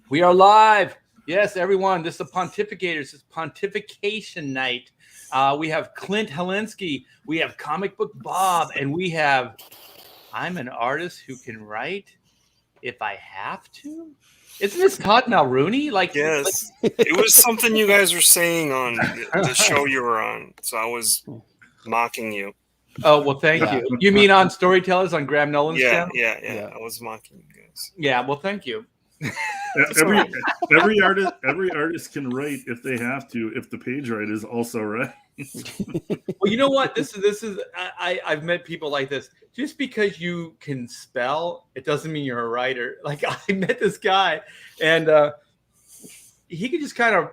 We are live. Yes, everyone. This is the Pontificators. It's Pontification night. We have Clint Helinsky. We have Comic Book Bob. And we have I'm an artist who can write if I have to. Isn't this Todd Mulrooney? Yes. It was something you guys were saying on the show you were on. So I was mocking you. Oh, well, thank you. You mean on Storytellers on Graham Nolan's channel? Yeah. I was mocking you guys. Yeah, well, thank you. every artist can write if they have to, if the page write is also right. Well, you know what? This is I've met people like this. Just because you can spell, it doesn't mean you're a writer. Like, I met this guy, and he could just kind of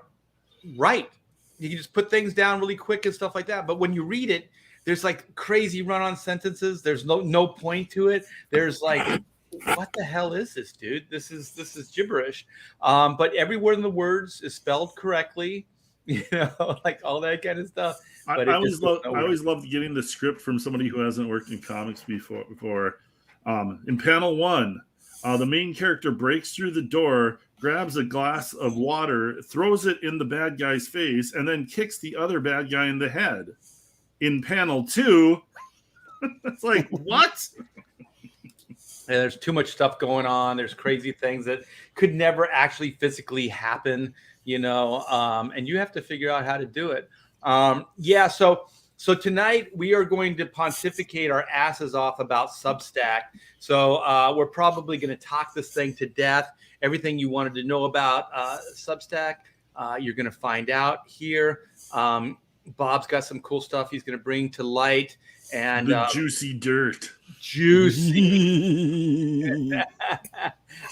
write. He can just put things down really quick and stuff like that. But when you read it, there's like crazy run-on sentences. There's no point to it. There's like, what the hell is this, dude? This is gibberish. But every word in the words is spelled correctly. You know, like all that kind of stuff. But I always loved getting the script from somebody who hasn't worked in comics before. In panel 1, the main character breaks through the door, grabs a glass of water, throws it in the bad guy's face, and then kicks the other bad guy in the head. In panel 2, it's like, what? And there's too much stuff going on. There's crazy things that could never actually physically happen, you know, and you have to figure out how to do it. So tonight we are going to pontificate our asses off about Substack. So we're probably going to talk this thing to death. Everything you wanted to know about Substack, you're going to find out here. Bob's got some cool stuff he's going to bring to light. And the juicy dirt. Juicy.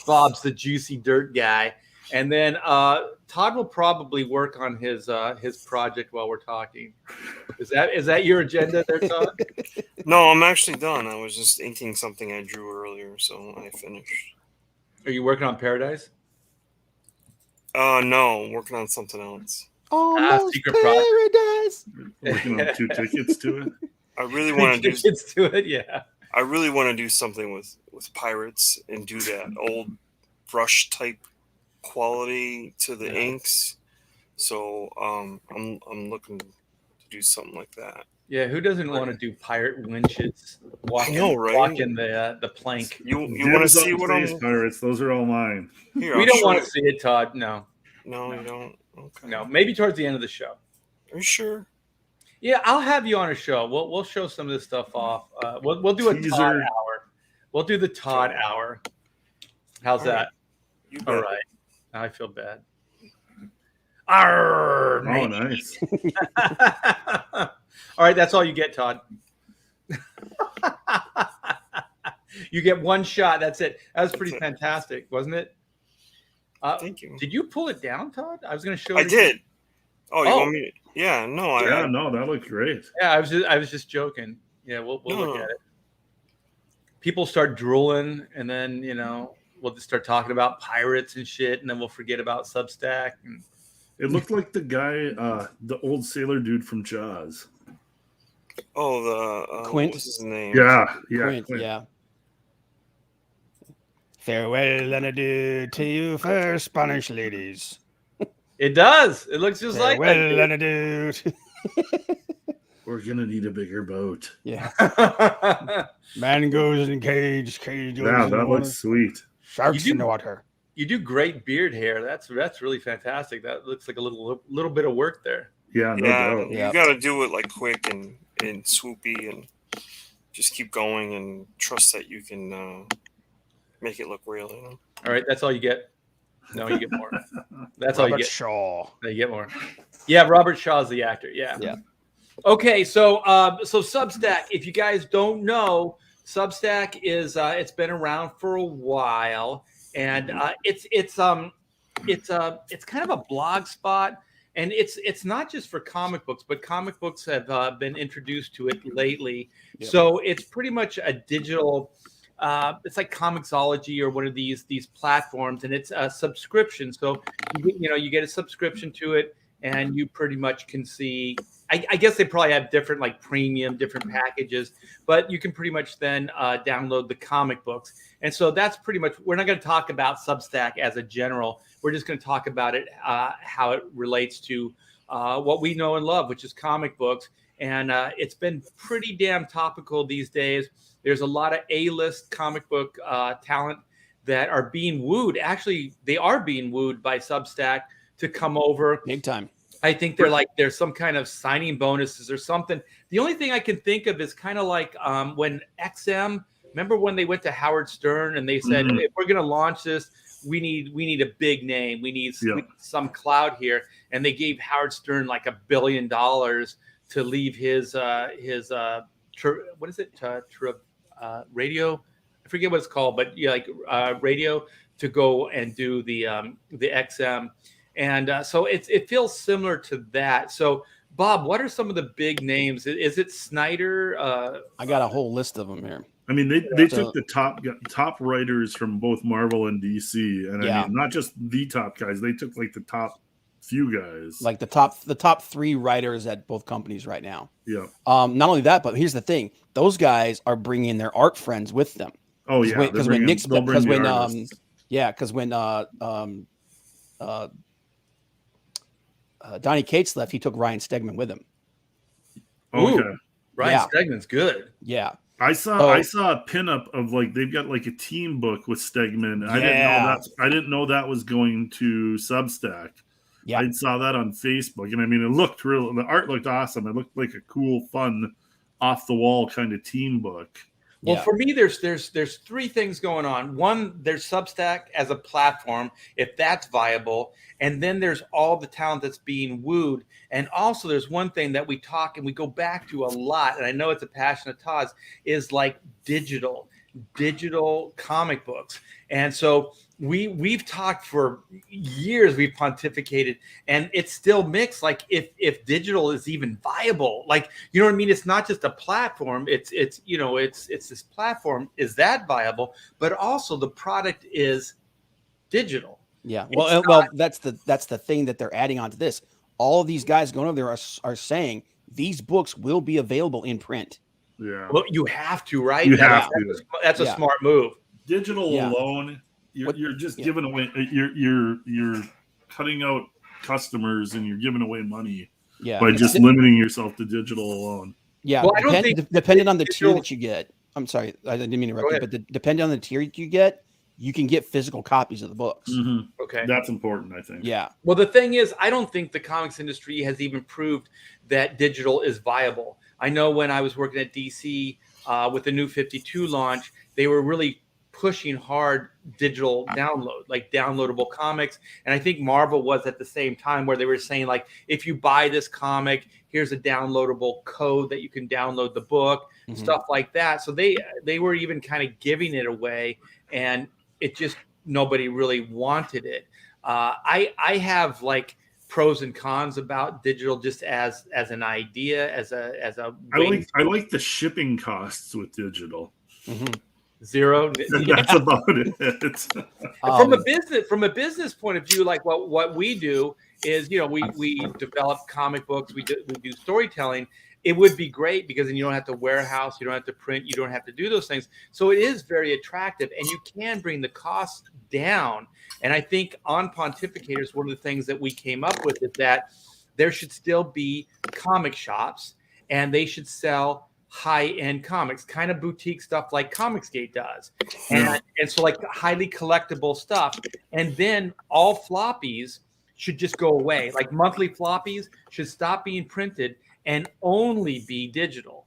Bob's the juicy dirt guy. And then Todd will probably work on his project while we're talking. Is that your agenda there, Todd? No, I'm actually done. I was just inking something I drew earlier, so I finished. Are you working on Paradise? No, I'm working on something else. Secret Paradise. Working on 2 tickets to it. I really want to do tickets to it. Yeah. I really want to do something with pirates and do that old brush type quality to the inks. So I'm looking to do something like that. Yeah, who doesn't want to do pirate winches? Walking the plank. You want to see what I'm pirates? Those are all mine. Here, we don't want to see it, Todd. No, you don't. Okay. No, maybe towards the end of the show. Are you sure? Yeah, I'll have you on a show. We'll show some of this stuff off. We'll do a Teaser. Todd hour. We'll do the Todd hour. How's that? All right. Now I feel bad. Arr, oh, nice. All right, that's all you get, Todd. You get one shot. That's it. That was pretty fantastic, wasn't it? Thank you. Did you pull it down, Todd? I was going to show I you. did. Oh, you want me to? Yeah, no. No, that looked great. Yeah, I was just joking. Yeah, we'll look at it. People start drooling, and then, you know, we'll just start talking about pirates and shit, and then we'll forget about Substack. And it looked like the guy, the old sailor dude from Jaws. Oh, the Quint. What's his name? Yeah, Quint. Yeah. Farewell and adieu to you, fair Spanish ladies. It does. It looks just like that. Farewell and adieu. We're gonna need a bigger boat. Yeah. Man goes in cage goes in the water. That looks sweet. Sharks in the water. You do great beard hair. That's really fantastic. That looks like a little bit of work there. Yeah, no doubt. You got to do it like quick and swoopy, and just keep going and trust that you can make it look real. You know. All right, that's all you get. No, you get more. That's all you get. Shaw. No, you get more. Yeah, Robert Shaw's the actor. Yeah. Okay, so Substack. If you guys don't know, Substack is it's been around for a while, and it's kind of a blog spot, and it's not just for comic books, but comic books have been introduced to it lately. Yep. So it's pretty much a digital. It's like Comixology or one of these platforms, and it's a subscription. So you get a subscription to it, and you pretty much can see I guess they probably have different like premium, different packages, but you can pretty much then download the comic books. And so that's pretty much, we're not going to talk about Substack as a general. We're just going to talk about it, how it relates to what we know and love, which is comic books. And it's been pretty damn topical these days. There's a lot of A-list comic book talent that are being wooed. Actually, they are being wooed by Substack to come over. Big time. I think there's some kind of signing bonuses or something. The only thing I can think of is kind of like when XM, remember when they went to Howard Stern and they said, if we're going to launch this, we need a big name. We need some clout here. And they gave Howard Stern like $1 billion to leave his what is it? Radio? I forget what it's called, but radio to go and do the XM. And so it feels similar to that. So, Bob, what are some of the big names? Is it Snyder? I got a whole list of them here. I mean, they took the top writers from both Marvel and DC, and I mean, not just the top guys. They took like the top few guys, like the top 3 writers at both companies right now. Yeah. Not only that, but here's the thing: those guys are bringing their art friends with them. Oh yeah, because when Donnie Cates left, he took Ryan Stegman with him. Okay. Ryan Stegman's good. Yeah. I saw a pinup of like they've got like a team book with Stegman. I didn't know that was going to Substack. Yeah. I saw that on Facebook, and I mean, the art looked awesome. It looked like a cool, fun, off the wall kind of team book. Well, for me, there's 3 things going on. One, there's Substack as a platform, if that's viable. And then there's all the talent that's being wooed. And also there's one thing that we talk and we go back to a lot, and I know it's a passion of Todd's, is like digital comic books. And so we've talked for years, we've pontificated, and it's still mixed. Like if digital is even viable, like, you know what I mean? It's not just a platform. It's this platform. Is that viable? But also the product is digital. Yeah. Well, that's the thing that they're adding on to this. All of these guys going over there are saying these books will be available in print. Yeah. Well, you have to, right? You have to. That's a smart move. Digital alone, you're just giving away. You're cutting out customers and you're giving away money by just limiting yourself to digital alone. Yeah. Well, I don't think depending on the tier that you get. I'm sorry, I didn't mean to interrupt you, but depending on the tier that you get, you can get physical copies of the books. Mm-hmm. Okay. That's important, I think. Yeah. Well, the thing is, I don't think the comics industry has even proved that digital is viable. I know when I was working at DC with the New 52 launch, they were really pushing hard digital download, like downloadable comics. And I think Marvel was at the same time where they were saying, like, if you buy this comic, here's a downloadable code that you can download the book, stuff like that. So they were even kind of giving it away, and it just, nobody really wanted it. I have like pros and cons about digital just as an idea, as a I like the shipping costs with digital. Zero. That's about it. From a business point of view, like what we do is, we develop comic books, we do storytelling. It would be great because then you don't have to warehouse, you don't have to print, you don't have to do those things. So it is very attractive, and you can bring the cost down. And I think on Pontificators, one of the things that we came up with is that there should still be comic shops, and they should sell high-end comics, kind of boutique stuff like Comicsgate does. And so like highly collectible stuff. And then all floppies should just go away. Like monthly floppies should stop being printed and only be digital,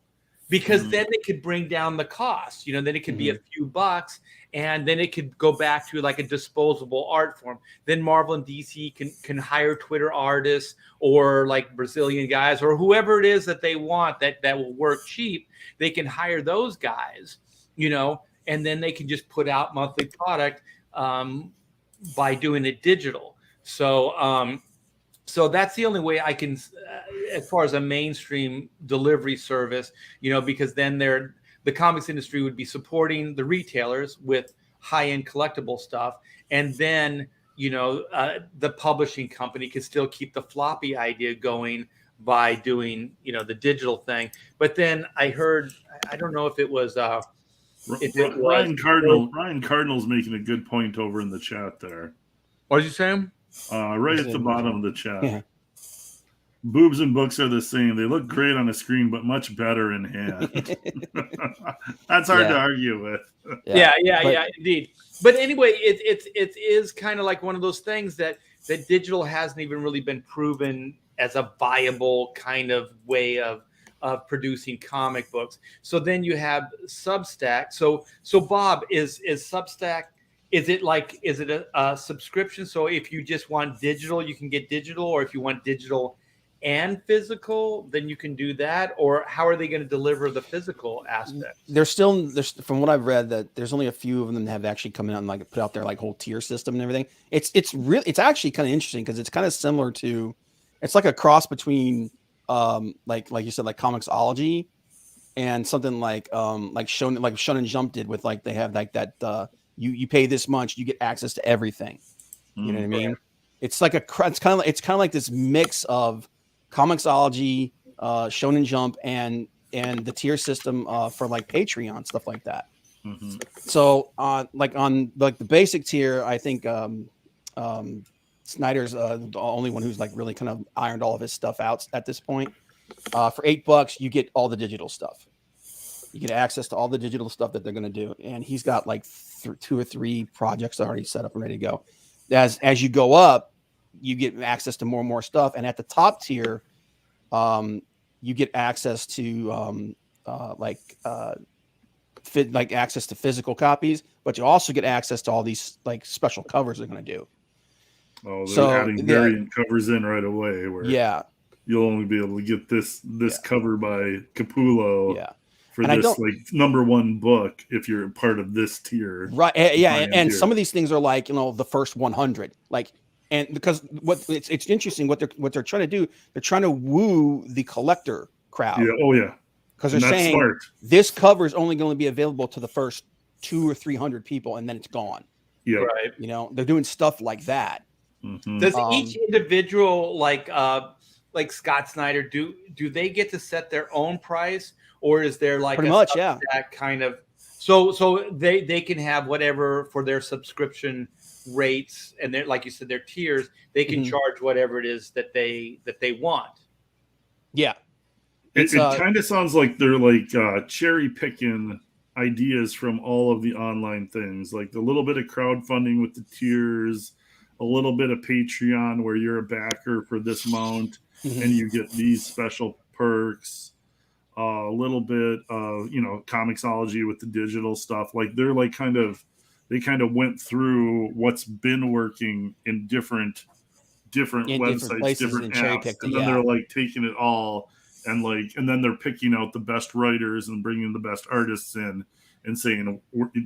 because then they could bring down the cost. Then it could be a few bucks, and then it could go back to like a disposable art form. Then Marvel and DC can hire Twitter artists or like Brazilian guys or whoever it is that they want that will work cheap. They can hire those guys, and then they can just put out monthly product by doing it digital. So that's the only way I can, as far as a mainstream delivery service, because then the comics industry would be supporting the retailers with high-end collectible stuff. And then, the publishing company could still keep the floppy idea going by doing, the digital thing. But then I heard, I don't know if it was, Ryan Cardinal's making a good point over in the chat there. What did you say? Right at the bottom of the chat. Yeah. Boobs and books are the same. They look great on a screen, but much better in hand. That's hard to argue with. Yeah, indeed. But anyway, it is kind of like one of those things that digital hasn't even really been proven as a viable kind of way of producing comic books. So then you have Substack. So Bob, is Substack, is it a subscription? So if you just want digital, you can get digital, or if you want digital and physical, then you can do that? Or how are they going to deliver the physical aspect? There's from what I've read, that there's only a few of them that have actually come out and like put out their like whole tier system and everything. It's actually kind of interesting because it's kind of similar to, it's like a cross between like you said, like Comixology and something like Shonen Jump did with, like, they have like that you pay this much, you get access to everything. You know what I mean? Right. It's like it's kind of like this mix of Comixology, Shonen Jump, and the tier system for like Patreon, stuff like that. Mm-hmm. So like on like the basic tier, I think Snyder's the only one who's like really kind of ironed all of his stuff out at this point. For $8, you get all the digital stuff. You get access to all the digital stuff that they're going to do, and he's got like 2 or 3 projects already set up and ready to go. As you go up, you get access to more and more stuff, and at the top tier, you get access to access to physical copies, but you also get access to all these like special covers they're going to do. Oh, they're adding variant covers in right away. Where you'll only be able to get this cover by Capullo. Yeah. For this like #1 book, if you're part of this tier, right? Yeah, and some of these things are like the first 100, like, and because it's interesting what they're trying to do. They're trying to woo the collector crowd. Yeah. Oh yeah. Because they're saying this cover is only going to be available to the first 200 or 300 people, and then it's gone. Yeah. Right. They're doing stuff like that. Mm-hmm. Does each individual like Scott Snyder do they get to set their own price? Or is there like pretty much, yeah, kind of so they can have whatever for their subscription rates, and they're, like you said, their tiers, they can charge whatever it is that they want. Yeah, it kind of sounds like they're like cherry picking ideas from all of the online things, like a little bit of crowdfunding with the tiers, a little bit of Patreon where you're a backer for this amount and you get these special perks. A little bit of Comixology with the digital stuff. Like they're like they kind of went through what's been working in different websites, different apps, and then they're like taking it all and then they're picking out the best writers and bringing the best artists in and saying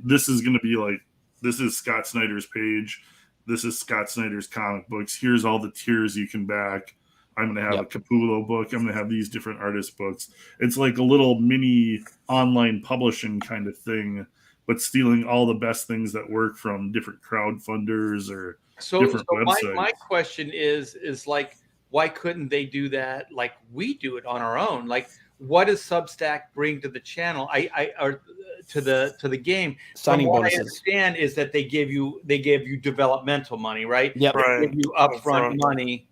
this is going to be like, this is Scott Snyder's page, this is Scott Snyder's comic books, here's all the tiers you can back. I'm going to have a Capullo book. I'm going to have these different artist books. It's like a little mini online publishing kind of thing, but stealing all the best things that work from different crowdfunders or different websites. My question is like, why couldn't they do that like we do it on our own? Like, what does Substack bring to the channel? Or to the game? Signing From what bonuses. I understand is that they give you developmental money, right? Yep. They give you upfront money.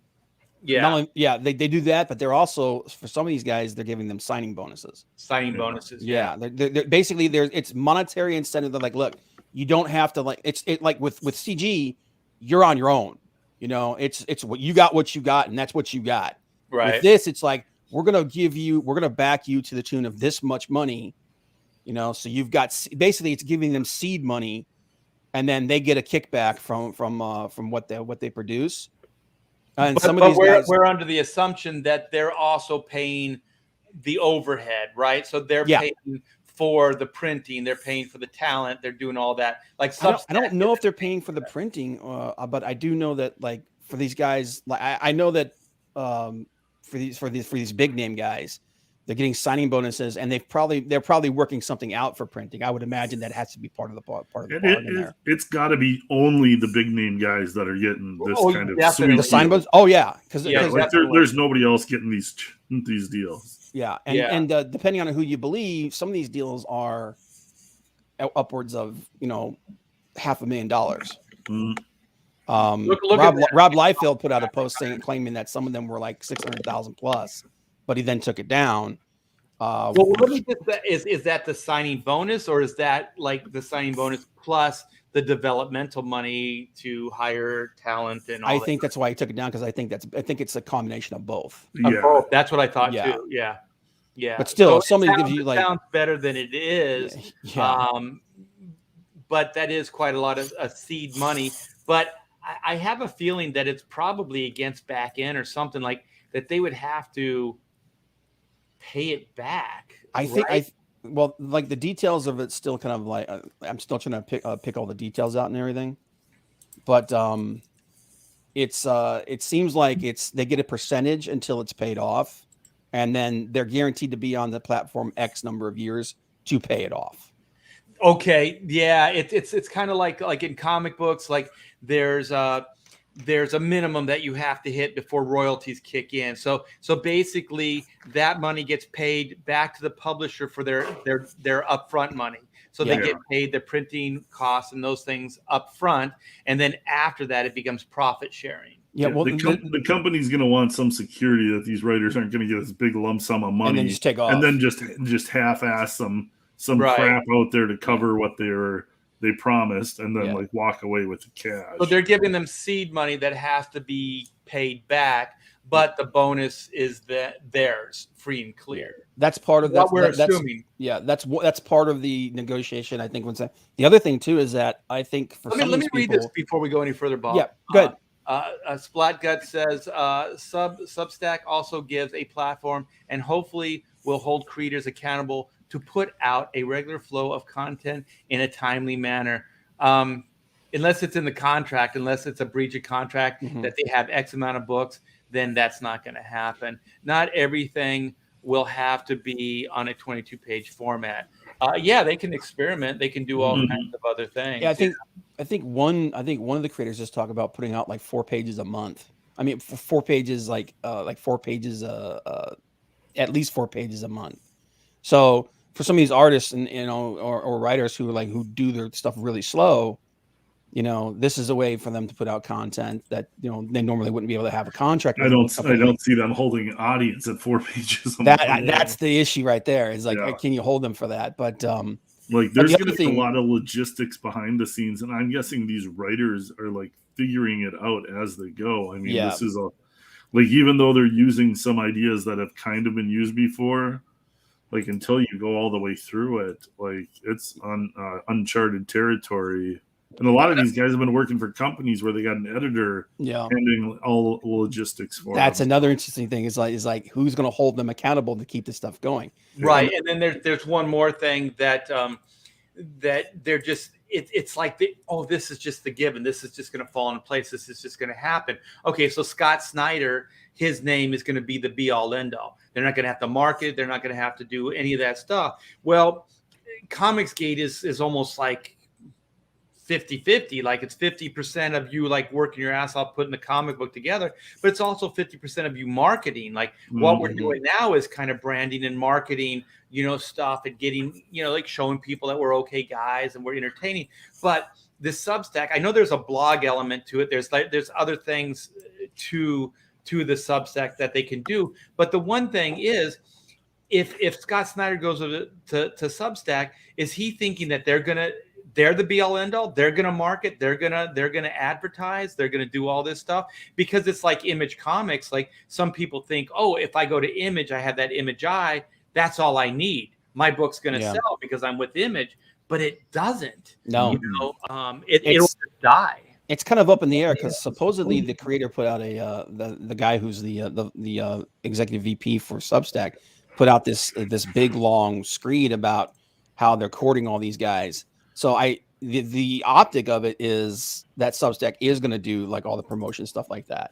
Yeah. They do that, but they're also, for some of these guys, they're giving them signing bonuses. Bonuses. Yeah. They're basically it's monetary incentive. They're like, look, you don't have to like like with CG, you're on your own. It's what you got, and that's what you got. Right. With this, it's like we're gonna back you to the tune of this much money. So you've got basically it's giving them seed money, and then they get a kickback from what they produce. And we're under the assumption that they're also paying the overhead, right? So they're paying for the printing, they're paying for the talent, they're doing all that. Like I don't know if they're paying for the printing, but I do know that like for these guys, like I know that for these big name guys, They're getting signing bonuses, and they're probably working something out for printing. I would imagine that has to be part of the bargain there. It's got to be only the big name guys that are getting this kind of definitely. sweet The signing bonus. Oh yeah, because like there's nobody else getting these deals. Yeah, and depending on who you believe, some of these deals are upwards of $500,000. Mm. Rob Liefeld put out a post claiming that some of them were like 600,000 plus, but he then took it down. Well, let me just, is that the signing bonus, or is that like the signing bonus plus the developmental money to hire talent and all I think that's why he took it down, because I think it's a combination of both. Yeah, both. That's what I thought too. Yeah. But still, so if somebody gives you like sounds better than it is. But that is quite a lot of seed money. But I have a feeling that it's probably against back end or something like that. They would have to pay it back. I think well, like the details of it still kind of like I'm still trying to pick all the details out and everything, but it seems like they get a percentage until it's paid off, and then they're guaranteed to be on the platform X number of years to pay it off. Okay, yeah, it's kind of like in comic books, like there's a minimum that you have to hit before royalties kick in. So basically that money gets paid back to the publisher for their upfront money. So they get paid the printing costs and those things up front, and then after that it becomes profit sharing. Yeah, well, the company's going to want some security that these writers aren't going to get this big lump sum of money and then just take off, and then just half-ass some crap out there to cover what they promised, and then like walk away with the cash. So they're giving them seed money that has to be paid back, but the bonus is theirs, free and clear. That's part of what we're assuming. That's part of the negotiation. I think the other thing too is that I think for let me read this before we go any further, Bob. Yeah, good. Splatgut says Substack also gives a platform and hopefully will hold creators accountable to put out a regular flow of content in a timely manner. Unless it's in the contract, unless it's a breach of contract that they have X amount of books, then that's not going to happen. Not everything will have to be on a 22-page format. They can experiment. They can do all kinds of other things. Yeah, I think one of the creators just talked about putting out like 4 pages a month. I mean, 4 pages, like 4 pages, at least 4 pages a month. So for some of these artists and or writers who do their stuff really slow, this is a way for them to put out content that they normally wouldn't be able to have a contract. I don't see them holding an audience at 4 pages. That's the issue right there. Is like, can you hold them for that? But like, there's going to be a lot of logistics behind the scenes, and I'm guessing these writers are like figuring it out as they go. I mean, this is even though they're using some ideas that have kind of been used before, like until you go all the way through it, like it's on uncharted territory. And a lot of these guys have been working for companies where they got an editor handling all logistics for them. That's another interesting thing is like who's going to hold them accountable to keep this stuff going. Right. And then there's one more thing that they're just, it's like, this is just the given. This is just going to fall into place. This is just going to happen. Okay. So Scott Snyder, his name is going to be the be all end all. They're not going to have to market. They're not going to have to do any of that stuff. Well, Comicsgate is almost like 50-50, like it's 50% of you like working your ass off putting the comic book together, but it's also 50% of you marketing. Like what we're doing now is kind of branding and marketing, stuff and getting, like showing people that we're okay guys and we're entertaining. But this Substack, I know there's a blog element to it. There's other things to the Substack that they can do. But the one thing is, if Scott Snyder goes to Substack, is he thinking that they're the be all end all? They're gonna market. They're gonna advertise. They're gonna do all this stuff because it's like Image Comics. Like some people think, if I go to Image, I have that Image eye. That's all I need. My book's gonna sell because I'm with Image, but it doesn't. No, it'll just die. It's kind of up in the air because supposedly the creator put out the guy who's the executive VP for Substack put out this big long screed about how they're courting all these guys. So the optic of it is that Substack is going to do like all the promotion stuff like that,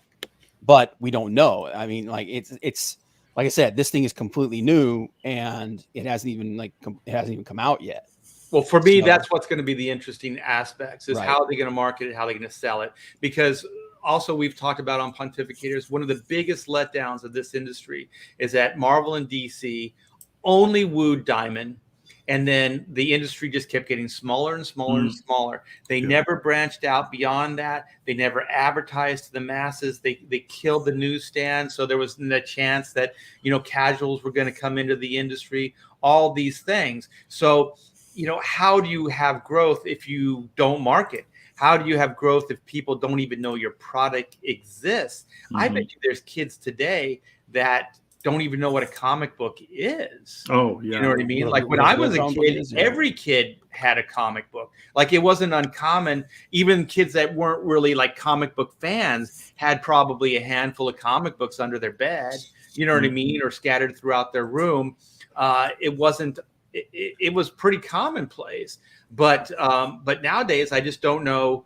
but we don't know. I mean, like it's like I said, this thing is completely new and it hasn't even come out yet. Well, for me, So- that's what's going to be the interesting aspects is Right. how are they going to market it, how are they going to sell it? Because also we've talked about on Pontificators, one of the biggest letdowns of this industry is that Marvel and DC only wooed Diamond, and then the industry just kept getting smaller and smaller and smaller. They never branched out beyond that. They never advertised to the masses. They killed the newsstand, so there wasn't a chance that, you know, casuals were going to come into the industry. All these things. So, you know, how do you have growth if you don't market? How do you have growth if people don't even know your product exists? I bet you there's kids today that don't even know what a comic book is. Oh, yeah. You know what I mean? What a- Like when what a I was a comic book kid, is, yeah. every kid had a comic book. Like it wasn't uncommon. Even kids that weren't really like comic book fans had probably a handful of comic books under their bed. You know what I mean? Or scattered throughout their room. It wasn't. It was pretty commonplace. But nowadays, I just don't know,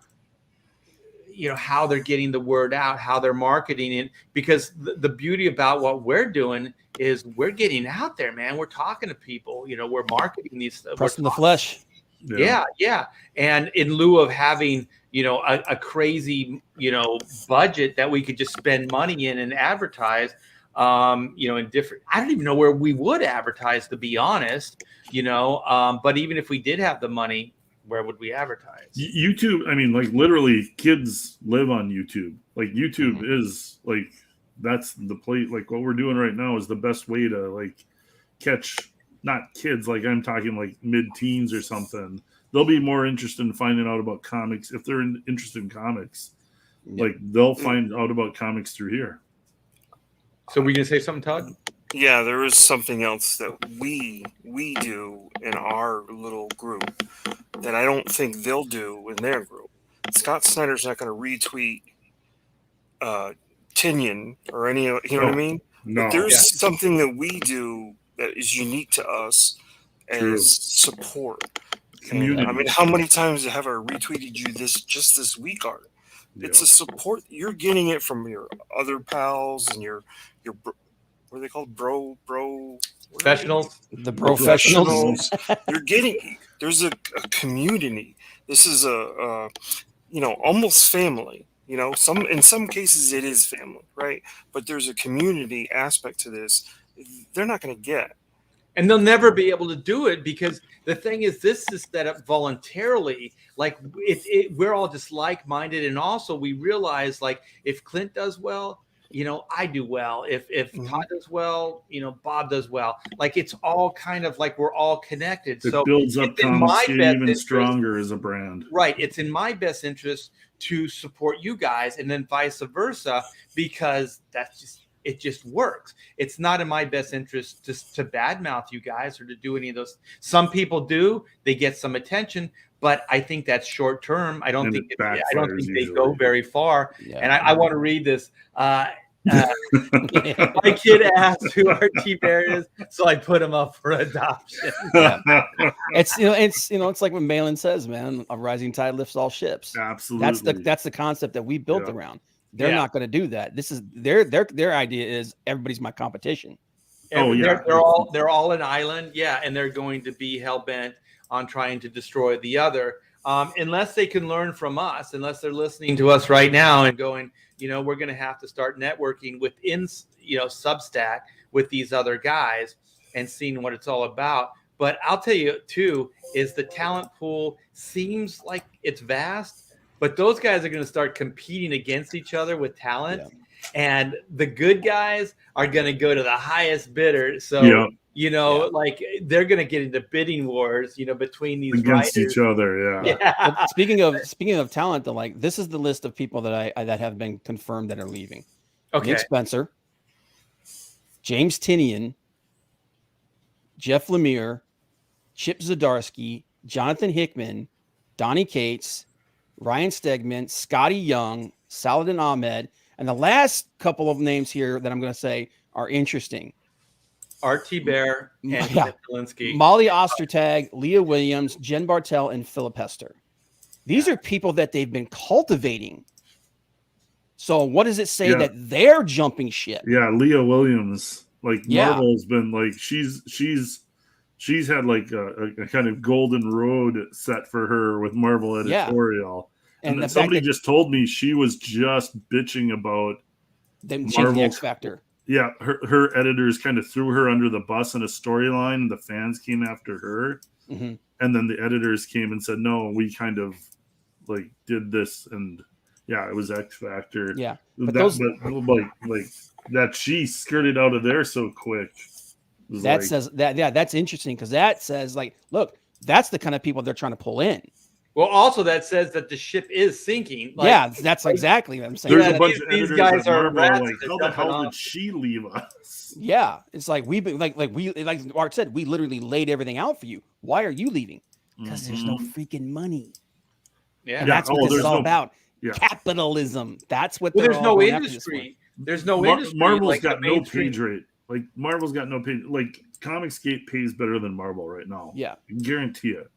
you know, how they're getting the word out, how they're marketing it, because the beauty about what we're doing is we're getting out there, man. We're talking to people, you know, we're marketing these stuff. Pressing the flesh. Yeah. And in lieu of having, you know, a crazy, you know, budget that we could just spend money in and advertise, you know, in different, I don't even know where we would advertise, to be honest, you know, but even if we did have the money, where would we advertise? YouTube, I mean, like literally kids live on YouTube. Like YouTube is like, that's the play. Like what we're doing right now is the best way to like catch, not kids, like I'm talking like mid-teens or something. They'll be more interested in finding out about comics. If they're interested in comics, like they'll find out about comics through here. So we going to say something, Todd? Yeah, there is something else that we do in our little group that I don't think they'll do in their group. Scott Snyder's not going to retweet Tinian or any, you know what I mean? No. But there's something that we do that is unique to us as support. Community. I mean, how many times have I retweeted you this week, Art? It's a support. You're getting it from your other pals and your what are they called? Bro Professionals. The professionals. You're getting, there's a community. This is a you know, almost family. You know, in some cases it is family, right? But there's a community aspect to this. They're not going to get. And they'll never be able to do it because the thing is, this is set up voluntarily. Like we're all just like-minded, and also we realize, like, if Clint does well, you know, I do well. If Todd does well, you know, Bob does well. Like it's all kind of like we're all connected. It so builds up it's in my Comicsgate best even interest, stronger as a brand. right? It's in my best interest to support you guys, and then vice versa, because it just works. It's not in my best interest just to badmouth you guys or to do any of those. Some people do; they get some attention, but I think that's short term. I don't think they go very far. Yeah. And I want to read this. My kid asked who RT Bear is, so I put him up for adoption. It's like what Malin says, man. A rising tide lifts all ships. Absolutely. That's the concept that we built around. They're not going to do that. This is their idea is everybody's my competition. They're all an island, and they're going to be hell bent on trying to destroy the other. Unless they can learn from us, unless they're listening to us right now and going, you know, we're going to have to start networking within, you know, Substack with these other guys and seeing what it's all about. But I'll tell you too, is the talent pool seems like it's vast, but those guys are going to start competing against each other with talent. Yeah. And the good guys are going to go to the highest bidder. So, you know, like they're going to get into bidding wars, you know, between these against writers. each other. But speaking of talent, though, like this is the list of people that that have been confirmed that are leaving. Okay. Nick Spencer, James Tinian, Jeff Lemire, Chip Zdarsky, Jonathan Hickman, Donnie Cates, Ryan Stegman, Scotty Young, Saladin Ahmed. And the last couple of names here that I'm going to say are interesting. RT Bear and Clint Zielinski. Molly Ostertag, Leah Williams, Jen Bartel, and Philip Hester. These are people that they've been cultivating. So what does it say that they're jumping ship? Yeah, Leah Williams. Like Yeah. Marvel's been like she's had like a kind of golden road set for her with Marvel editorial. And And the then fact somebody that just told me she was just bitching about them changing the Marvel's X Factor. Yeah, her editors kind of threw her under the bus in a storyline, and the fans came after her. Mm-hmm. And then the editors came and said, "No, we kind of like did this," and yeah, it was X Factor. Yeah, but like that she skirted out of there so quick. That says that, yeah, that's interesting because that says like, look, that's the kind of people they're trying to pull in. Well, also that says that the ship is sinking. Like, yeah, that's exactly what I'm saying. There's a bunch of these editors guys at are Marvel rats like, that how they're the hell jumping did off. she leave us? Yeah, it's like we've been like Art said, we literally laid everything out for you. Why are you leaving? Because there's no freaking money. Yeah, And that's what this is all about. Yeah. Capitalism. That's what. Well, they're there's all no going after this industry. There's no Mar- industry. Marvel's like got the no mainstream. page rate. Like Marvel's got no page. Like Comicsgate pays better than Marvel right now. Yeah, I can guarantee it.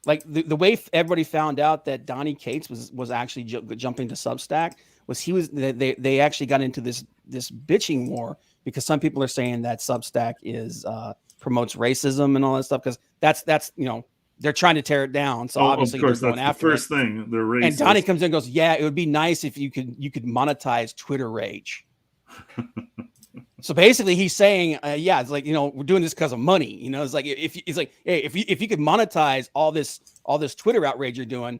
like the way everybody found out that Donnie Cates was actually jumping to Substack was they actually got into this bitching war because some people are saying that Substack is promotes racism and all that stuff because that's they're trying to tear it down. So obviously of course, they're going that's after the first thing. They're racist. And Donnie comes in and goes, "Yeah, it would be nice if you could monetize Twitter rage." So basically, he's saying, "Yeah, it's like we're doing this because of money. It's like if you could monetize all this Twitter outrage you're doing,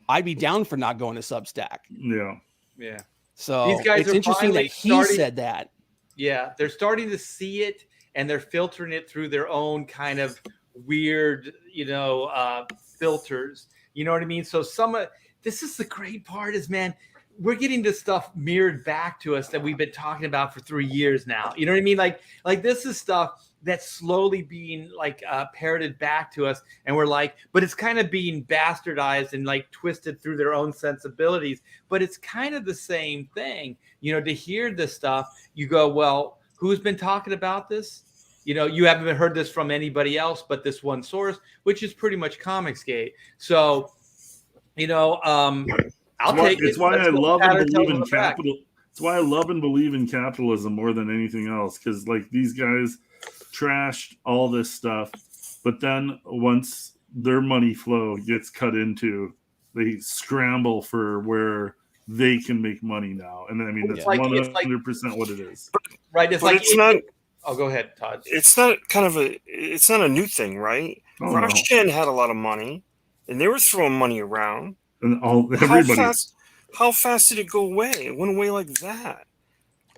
I'd be down for not going to Substack." Yeah. So These guys it's are interesting that finally he starting- said that. Yeah, they're starting to see it, and they're filtering it through their own kind of weird, filters. You know what I mean? So this is the great part is, man, we're getting this stuff mirrored back to us that we've been talking about for 3 years now. You know what I mean? Like this is stuff that's slowly being parroted back to us, and we're like, but it's kind of being bastardized and like twisted through their own sensibilities. But it's kind of the same thing. To hear this stuff, you go, well, who's been talking about this? You haven't heard this from anybody else but this one source, which is pretty much Comicsgate. So, I'll take it. It's why I love and believe in fact. capital. It's why I love and believe in capitalism more than anything else. Because like these guys trashed all this stuff, but then once their money flow gets cut into, they scramble for where they can make money now. And I mean that's 100% what it is. Right? It's not. Oh, go ahead, Todd. It's not it's not a new thing, right? Oh, Russian had a lot of money, and they were throwing money around. And everybody. How fast did it go away? It went away like that.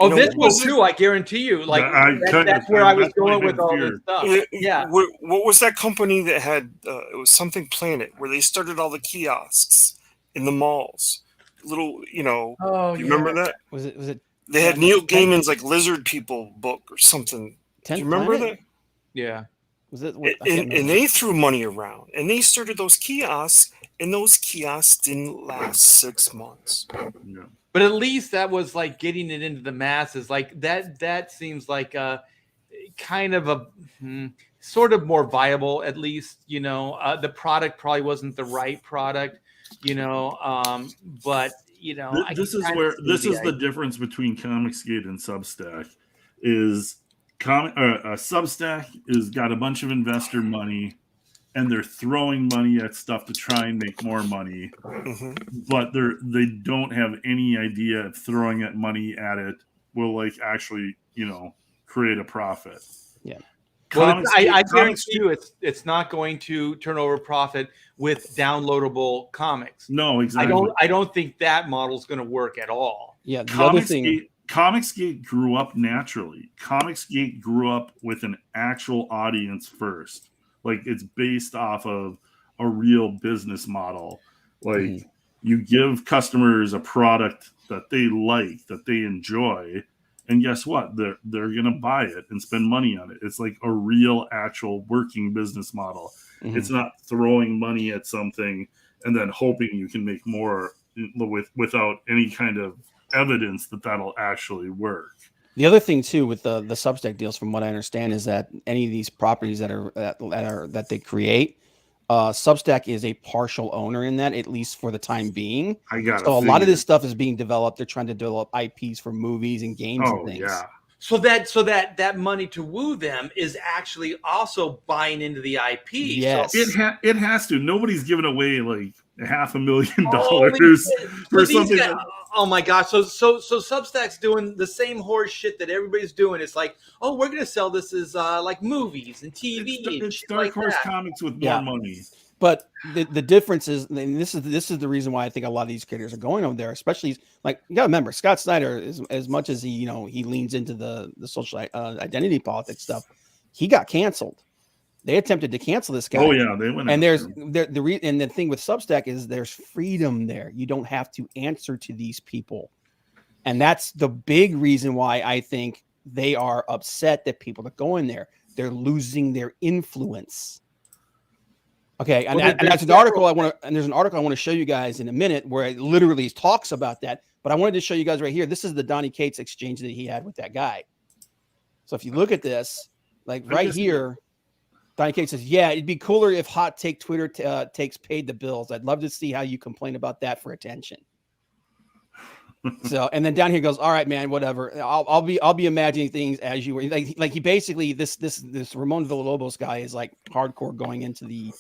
Oh, this was too. I guarantee you. That's where I was going with all this stuff. Yeah. What was that company that had? It was something Planet, where they started all the kiosks in the malls. Little, Oh, you remember that? Was it? They had Neil Gaiman's Lizard People book or something. Do you remember that? Yeah. Was it? And they threw money around, and they started those kiosks, and those kiosks didn't last 6 months. Yeah. But at least that was like getting it into the masses. Like that seems like a kind of a sort of more viable, at least, the product probably wasn't the right product, but this is the difference between Comicsgate and Substack is Substack is got a bunch of investor money and they're throwing money at stuff to try and make more money, but they don't have any idea if throwing that money at it will actually create a profit. Yeah. Well, I guarantee you it's not going to turn over profit with downloadable comics. No, exactly. I don't think that model is going to work at all. Yeah. The other thing. Comicsgate grew up naturally. Comicsgate grew up with an actual audience first. Like it's based off of a real business model. Like you give customers a product that they like, that they enjoy, and guess what? They're gonna buy it and spend money on it. It's like a real, actual working business model. It's not throwing money at something and then hoping you can make more without any kind of evidence that that'll actually work. The other thing too with the Substack deals, from what I understand, is that any of these properties that they create, Substack is a partial owner in that, at least for the time being. So a lot of this stuff is being developed. They're trying to develop IPs for movies and games and things. Yeah. So that money to woo them is actually also buying into the IP. Yes. So, It has to. Nobody's giving away like $500,000 holy shit. for So these something. guys, oh my gosh. So Substack's doing the same horse shit that everybody's doing. It's like, oh, we're gonna sell this as like movies and TV and It's shit Dark like Horse that. Comics with Yeah. more money. But the difference is, and this is the reason why I think a lot of these creators are going over there, especially like, you gotta remember, Scott Snyder is, as much as he leans into the social identity politics stuff, he got canceled. They attempted to cancel this guy. Oh yeah, they went. And after there's and the thing with Substack is there's freedom there. You don't have to answer to these people, and that's the big reason why I think they are upset that people that go in there, they're losing their influence. Okay, and, Well, and that's an article I want to, and there's an article I want to show you guys in a minute where it literally talks about that. But I wanted to show you guys right here. This is the Donnie Cates exchange that he had with that guy. So if you look at this, like right here, Donnie Cates says, "Yeah, it'd be cooler if Hot Take Twitter takes paid the bills. I'd love to see how you complain about that for attention." So, and then down here goes, "All right, man, whatever. I'll be imagining things as you were." Like he basically, this Ramon Villalobos guy is like hardcore going into the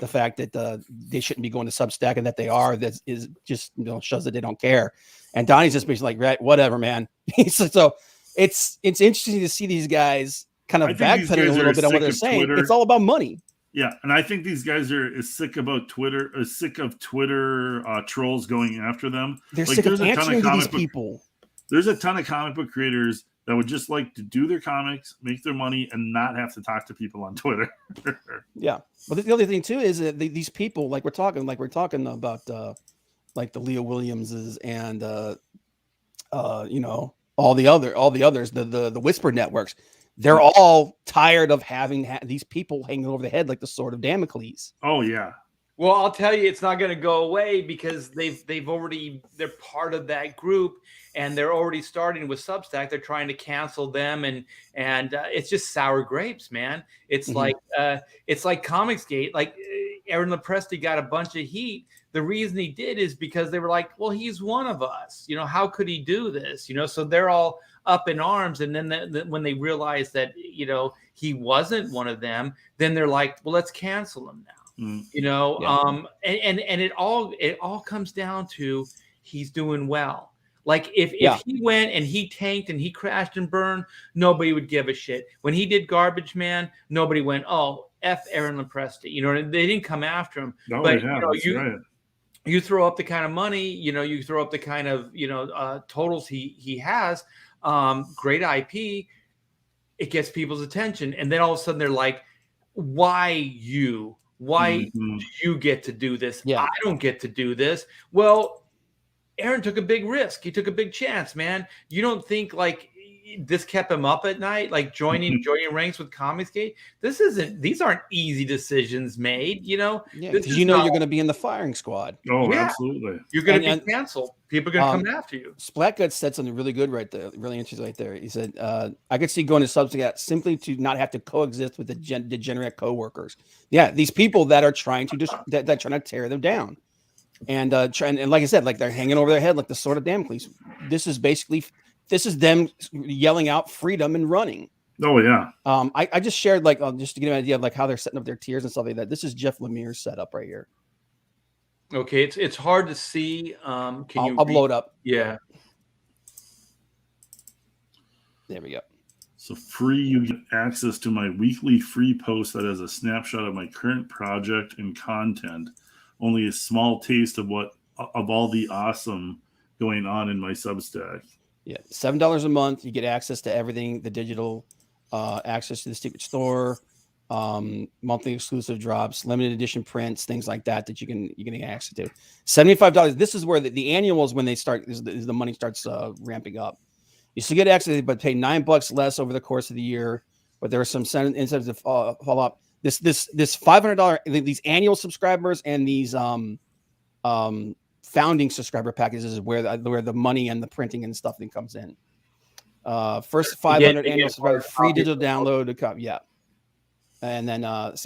fact that they shouldn't be going to Substack, and that they are. That is just shows that they don't care. And Donnie's just basically like, "Right, whatever, man." So it's interesting to see these guys kind of backpedaling a little bit on what they're saying. It's all about money. Yeah, and I think these guys are sick of Twitter trolls going after them. They're sick of answering to these people. There's a ton of comic book creators that would just like to do their comics, make their money, and not have to talk to people on Twitter. Yeah, but the other thing too is that these people, like we're talking about, like the Leo Williamses and all the others, the Whisper networks. They're all tired of having these people hanging over the head like the sword of Damocles. Oh yeah. Well, I'll tell you, it's not going to go away because they're part of that group, and they're already starting with Substack. They're trying to cancel them, and it's just sour grapes, man. It's like Comicsgate. Like Aaron Lepresti got a bunch of heat. The reason he did is because they were like, well, he's one of us. How could he do this? So they're all up in arms. And then when they realize that, he wasn't one of them, then they're like, well, let's cancel him now. And it all comes down to he's doing well. Like if he went and he tanked and he crashed and burned, nobody would give a shit. When he did Garbage Man, nobody went, oh, F Aaron Lepresti. They didn't come after him. No, but right. You throw up the kind of money, you throw up the kind of, totals he has, great IP, it gets people's attention. And then all of a sudden they're like, why you? Why do you get to do this? Yeah. I don't get to do this. Well, Aaron took a big risk. He took a big chance, man. You don't think like this kept him up at night, like joining ranks with Comicsgate? These aren't easy decisions made, Yeah, because you're going to be in the firing squad. Oh, yeah, absolutely. You're going to be canceled. People are going to come after you. Splatgut said something really good right there, really interesting right there. He said, I could see going to Substack simply to not have to coexist with the degenerate coworkers. Yeah, these people that are trying to that trying to tear them down. And like I said, like they're hanging over their head like the sword of Damocles. This is them yelling out freedom and running. Oh yeah. I just shared just to get an idea of like how they're setting up their tiers and stuff like that. This is Jeff Lemire's setup right here. Okay, it's hard to see. I'll blow it up. Yeah. There we go. So free, you get access to my weekly free post that has a snapshot of my current project and content. Only a small taste of all the awesome going on in my Substack. Yeah, $7 a month. You get access to everything, the digital, access to the secret store, monthly exclusive drops, limited edition prints, things like that you can get access to. $75. This is where the annuals, when they start, is the money starts ramping up. You still get access, but pay $9 less over the course of the year. But there are some incentives to follow up. This $500, these annual subscribers and these founding subscriber packages is where the money and the printing and stuff comes in. First 500 annual subscribers, free digital download to come. Yeah. And then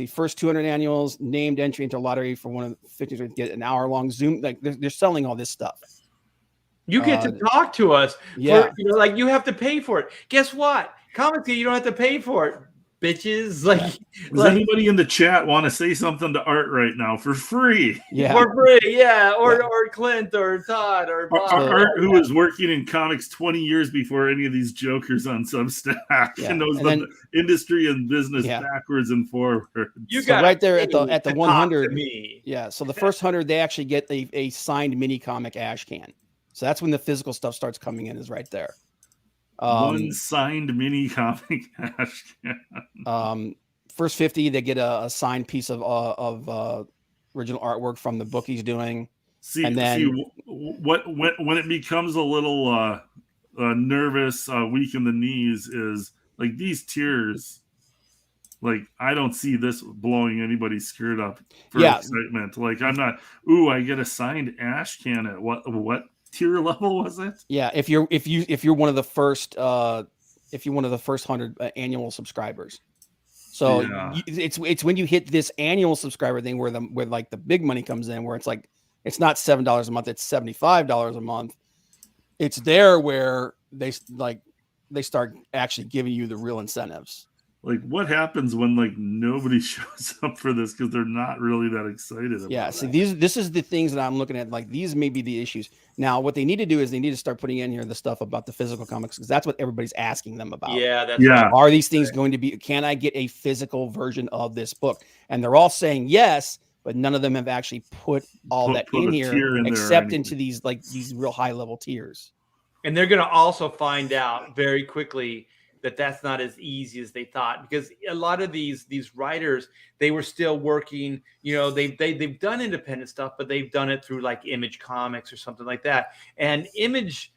first 200 annuals, named entry into lottery for one of the 50 get an hour long Zoom. Like they're selling all this stuff. You get to talk to us. Yeah. For, like you have to pay for it. Guess what? Comics, you don't have to pay for it, bitches. Does anybody in the chat want to say something to Art right now for free? Yeah. For free, yeah. Or Clint or Todd or Bob. Art, who was working in comics 20 years before any of these jokers on Substack, and knows the industry and business backwards and forwards. You got right there at the 100. Me. Yeah. So the first 100, they actually get a signed mini comic ash can. So that's when the physical stuff starts coming in, is right there. One signed mini comic ash can. First 50, they get a signed piece of original artwork from the book he's doing. When it becomes a little nervous, weak in the knees, is like these tiers. Like, I don't see this blowing anybody's skirt up for excitement. Like, I'm not. Ooh, I get a signed ash can at what tier level was it? Yeah, if you're one of the first 100 annual subscribers. So it's when you hit this annual subscriber thing where like the big money comes in, where it's like it's not $7 a month, it's $75 a month. It's there where they start actually giving you the real incentives. Like, what happens when like nobody shows up for this because they're not really that excited about it? See, this is the things that I'm looking at. Like, these may be the issues. Now, what they need to do is they need to start putting in here the stuff about the physical comics, because that's what everybody's asking them about. Yeah, right. Are these things going to be? Can I get a physical version of this book? And they're all saying yes, but none of them have actually put that in here, except into these real high level tiers. And they're going to also find out very quickly that that's not as easy as they thought, because a lot of these writers, they were still working, they've done independent stuff, but they've done it through like Image Comics or something like that. And Image,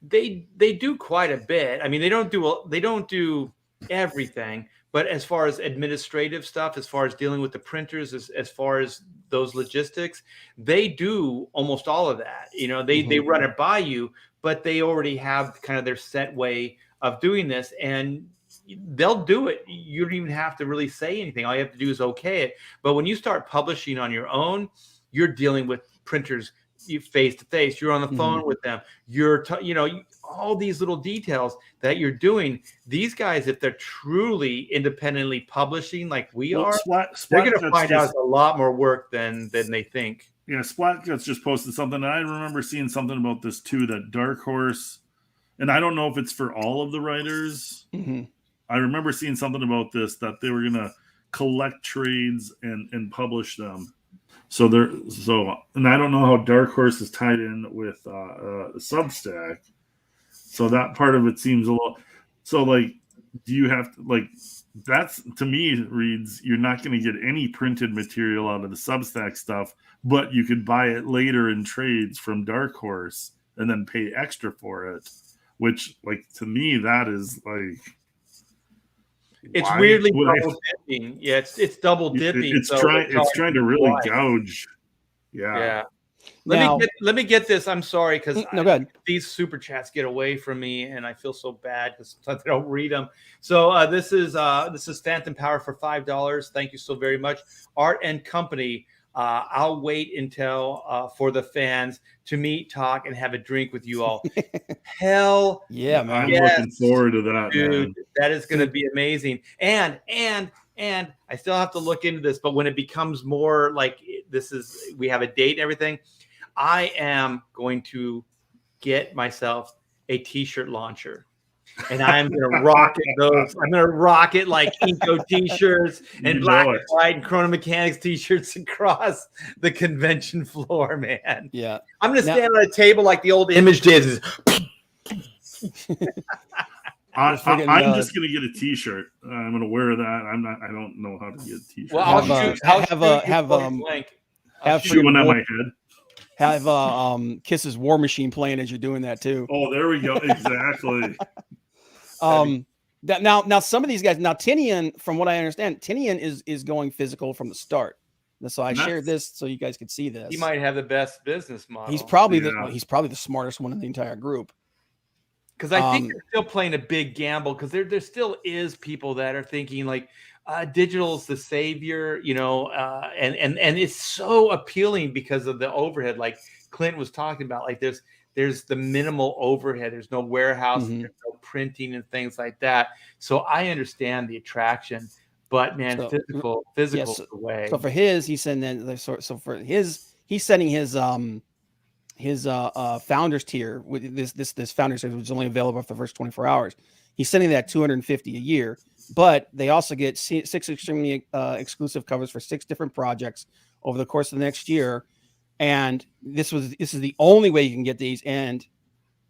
they do quite a bit. I mean, they don't do everything, but as far as administrative stuff, as far as dealing with the printers, as far as those logistics, they do almost all of that. They run it by you, but they already have kind of their set way of doing this, and they'll do it. You don't even have to really say anything. All you have to do is okay it. But when you start publishing on your own, you're dealing with printers face to face. You're on the phone with them. You're all these little details that you're doing. These guys, if they're truly independently publishing like we are, they're going to find out it's a lot more work than they think. Yeah, Splatgut's just posted something, and I remember seeing something about this too, that Dark Horse, and I don't know if it's for all of the writers. Mm-hmm. I remember seeing something about this, that they were going to collect trades and publish them. And I don't know how Dark Horse is tied in with Substack. So that part of it seems a little. So like, do you have to that's, to me, reads you're not going to get any printed material out of the Substack stuff, but you could buy it later in trades from Dark Horse and then pay extra for it. Which, to me, that is it's weirdly double dipping. Yeah, it's double dipping. It's trying to really gouge. Yeah. Let me get this. I'm sorry, because these super chats get away from me, and I feel so bad because sometimes I don't read them. So this is Phantom Power for $5. Thank you so very much, Art and Company. I'll wait until for the fans to meet, talk, and have a drink with you all. Hell yeah, man! I'm looking forward to that, dude. Man. That is going to be amazing. And I still have to look into this, but when it becomes more like we have a date and everything, I am going to get myself a t-shirt launcher. And I'm going to rocket those. I'm going to rocket like Inco t-shirts and black and white and Chrono Mechanics t-shirts across the convention floor, man. Yeah. I'm going to stand on a table like the old Image days. I'm just going to get a t-shirt. I'm going to wear that. I don't know how to get a t-shirt. Well, have shoot one on my head. Have Kiss's War Machine playing as you're doing that too. Oh, there we go. Exactly. Now some of these guys, Tinian, from what I understand, Tinian is going physical from the start. So I shared this so you guys could see this. He might have the best business model. He's probably the smartest one in the entire group. Because I think they're still playing a big gamble, because there still is people that are thinking like digital's the savior, and it's so appealing because of the overhead, like Clint was talking about. Like there's there's the minimal overhead. There's no warehouse, Mhm. there's no printing and things like that. So I understand the attraction, but man, So- physical Yes. the way. So for his, he's sending so for his, he's sending his founders tier with this founders tier, which is only available for the first 24 hours. He's sending that $250 a year, but they also get 6 extremely exclusive covers for 6 different projects over the course of the next year. And this is the only way you can get these. And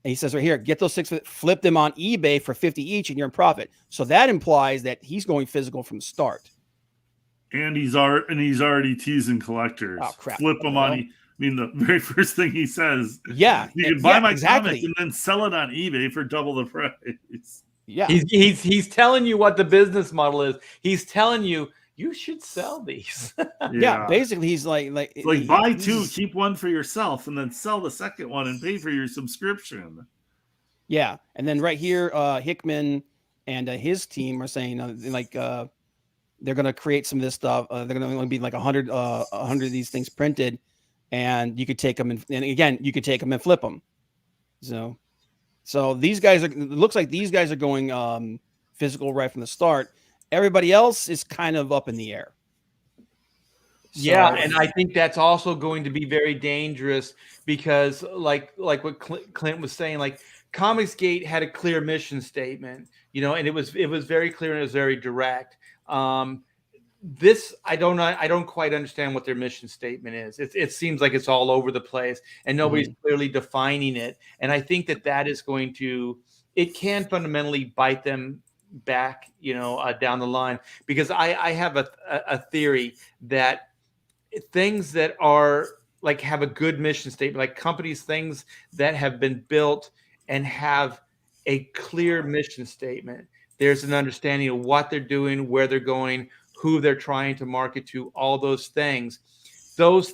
he says right here, get those 6, flip them on eBay for 50 each, and you're in profit. So that implies that he's going physical from the start. And he's already teasing collectors. Oh, crap. Flip them on. I mean, the very first thing he says, Yeah, you can buy my exactly. comic and then sell it on eBay for double the price. Yeah, He's telling you what the business model is. He's telling you should sell these. yeah. Basically, he's like buy 2, keep 1 for yourself, and then sell the second one and pay for your subscription. Yeah, and then right here, Hickman and his team are saying they're going to create some of this stuff. They're going to only be like 100 of these things printed, and you could take them and again you could take them and flip them. So these guys it looks like these guys are going physical right from the start. Everybody else is kind of up in the air. Yeah, and I think that's also going to be very dangerous because, like what Clint was saying, like Comicsgate had a clear mission statement, and it was very clear and it was very direct. This I don't quite understand what their mission statement is. It seems like it's all over the place and nobody's clearly defining it. And I think that is going to, it can fundamentally bite them back, down the line, because I have a theory that things that are like have a good mission statement, like companies, things that have been built and have a clear mission statement. There's an understanding of what they're doing, where they're going, who they're trying to market to, all those things. Those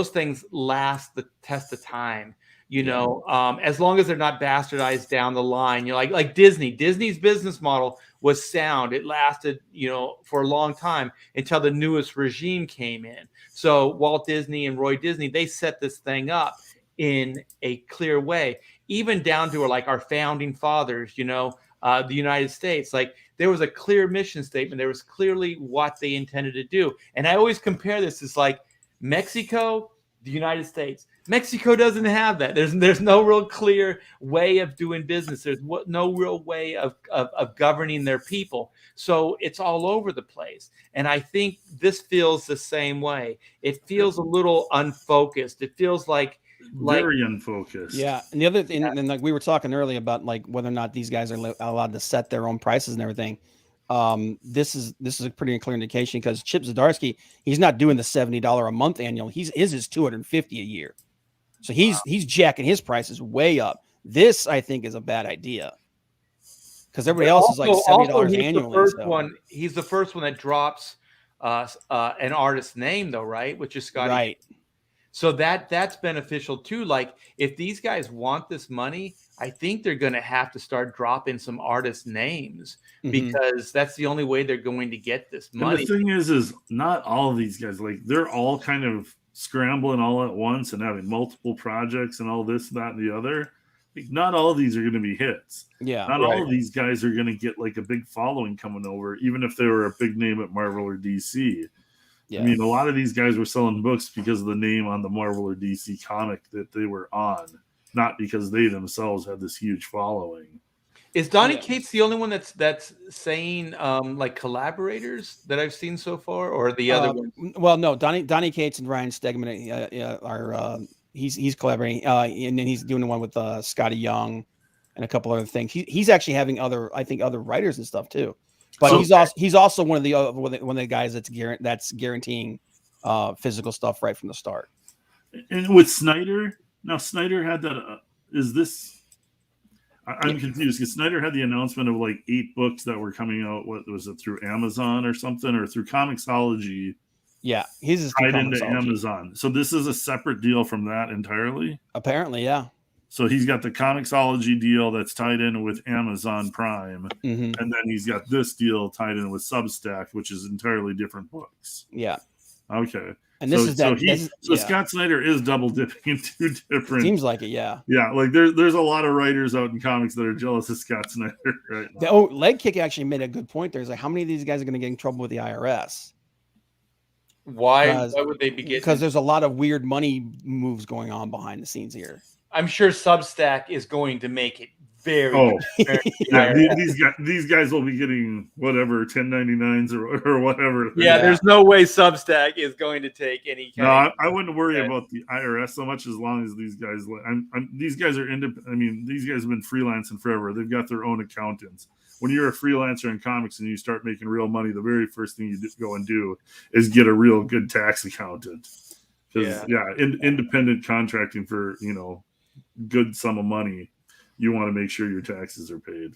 things last the test of time. As long as they're not bastardized down the line. Like Disney's business model was sound. It lasted, for a long time until the newest regime came in. So Walt Disney and Roy Disney, they set this thing up in a clear way, even down to like our founding fathers, the United States. Like there was a clear mission statement. There was clearly what they intended to do. And I always compare this as like Mexico, the United States. Mexico doesn't have that. There's no real clear way of doing business. There's no real way of governing their people. So it's all over the place. And I think this feels the same way. It feels a little unfocused. It feels like very unfocused. Yeah. And the other thing, and like we were talking earlier about like whether or not these guys are allowed to set their own prices and everything. This is a pretty clear indication because Chip Zdarsky, he's not doing the $70 a month annual. His is $250 a year. So he's jacking his prices way up. This I think is a bad idea because everybody else is like $70 annually. He's the first one that drops an artist's name though, right? Which is Scotty. Right. So that's beneficial too. Like if these guys want this money, I think they're going to have to start dropping some artist names because that's the only way they're going to get this money. And the thing is not all of these guys, like they're all kind of scrambling all at once and having multiple projects and all this, that, and the other. Like not all of these are going to be hits. Yeah. Not all of these guys are going to get like a big following coming over, even if they were a big name at Marvel or DC. Yeah. I mean, a lot of these guys were selling books because of the name on the Marvel or DC comic that they were on, not because they themselves had this huge following. Is Donny Cates the only one that's saying like collaborators that I've seen so far, or the other ones? Well, no, Donny Cates and Ryan Stegman are he's collaborating, and then he's doing the one with Scotty Young and a couple other things. He's actually having other writers and stuff too. But he's also one of the guys that's guaranteeing physical stuff right from the start. And with Snyder, now Snyder had that. Is this? I'm confused because Snyder had the announcement of like 8 books that were coming out. What was it, through Amazon or something, or through Comixology? Yeah, he's tied into Amazon. So this is a separate deal from that entirely. Apparently, yeah. So he's got the Comixology deal that's tied in with Amazon Prime, and then he's got this deal tied in with Substack, which is entirely different books. Yeah. Okay. And this so Scott Snyder is double dipping in two different. Seems like it, yeah. Yeah, like there's a lot of writers out in comics that are jealous of Scott Snyder right now. Leg Kick actually made a good point there. It's like, how many of these guys are going to get in trouble with the IRS? Why would they be getting? Because there's a lot of weird money moves going on behind the scenes here. I'm sure Substack is going to make it very. Yeah, these guys will be getting whatever 1099s or whatever. Yeah, there's no way Substack is going to take any kind. I wouldn't worry about the IRS so much as long as these guys. These guys are independent. I mean, these guys have been freelancing forever. They've got their own accountants. When you're a freelancer in comics and you start making real money, the very first thing you go and do is get a real good tax accountant. Because independent contracting for good sum of money, you want to make sure your taxes are paid.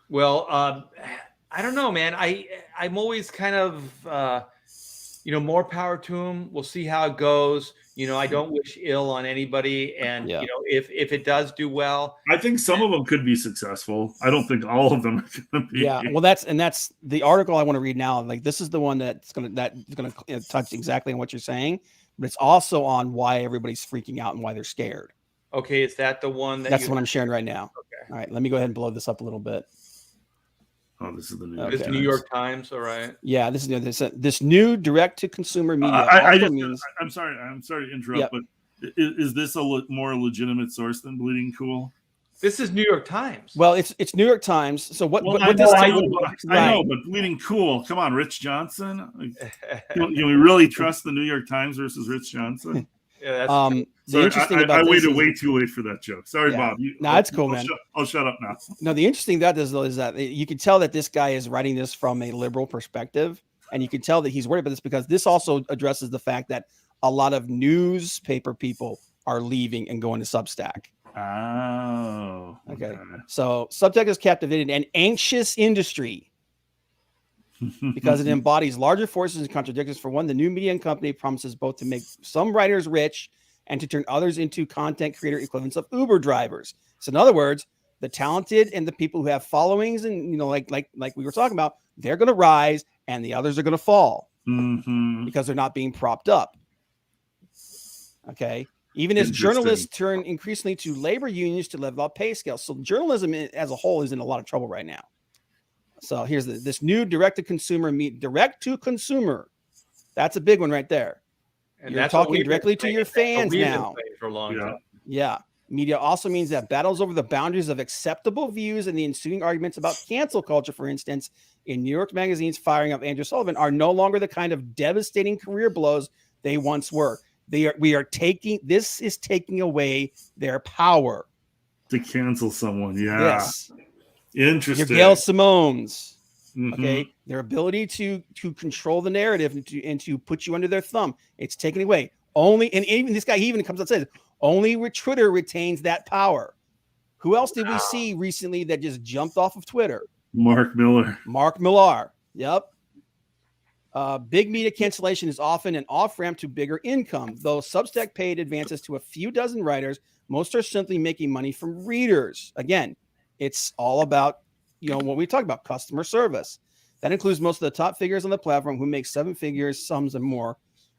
Well, I don't know, man. I'm always kind of more power to them. We'll see how it goes. I don't wish ill on anybody, and if it does do well, I think some of them could be successful. I don't think all of them are going to be. Yeah, well, that's the article I want to read now. Like, this is the one that's gonna touch exactly on what you're saying, but it's also on why everybody's freaking out and why they're scared. Okay, is that the one? That's the one I'm sharing right now. Okay. All right, let me go ahead and blow this up a little bit. Oh, this is the New York Times. New York Times, all right. Yeah, this new direct-to-consumer media. I'm sorry to interrupt, but is this a more legitimate source than Bleeding Cool? This is New York Times. Well, it's New York Times. So what? Well, I know, but Bleeding Cool. Come on, Rich Johnson. Can we really trust the New York Times versus Rich Johnson? Yeah, that's I waited way too late for that joke. Sorry, Bob. No, it's cool, man. I'll shut up now. No, the interesting thing is that you can tell that this guy is writing this from a liberal perspective, and you can tell that he's worried about this because this also addresses the fact that a lot of newspaper people are leaving and going to Substack. Oh, okay. So Substack has captivated an anxious industry because it embodies larger forces and contradictions. For one, the new media company promises both to make some writers rich and to turn others into content creator equivalents of Uber drivers. So in other words, the talented and the people who have followings and, like we were talking about, they're going to rise and the others are going to fall because they're not being propped up. Okay. Even as journalists turn increasingly to labor unions to level out pay scales. So journalism as a whole is in a lot of trouble right now. So here's this new direct-to-consumer. That's a big one right there. And you're talking directly to your fans now. For a long time. Yeah. Media also means that battles over the boundaries of acceptable views and the ensuing arguments about cancel culture, for instance, in New York Magazine's firing of Andrew Sullivan, are no longer the kind of devastating career blows they once were. This is taking away their power to cancel someone. Yeah. Yes. Interesting. Your Gail Simone's, okay, their ability to control the narrative and to put you under their thumb. It's taken away. And even this guy, he even comes out and says, only Twitter retains that power. Who else did we see recently that just jumped off of Twitter? Mark Millar. Yep. Big media cancellation is often an off-ramp to bigger income. Though Substack paid advances to a few dozen writers, most are simply making money from readers. Again, it's all about, what we talk about, customer service. That includes most of the top figures on the platform who make seven figures, sums and more.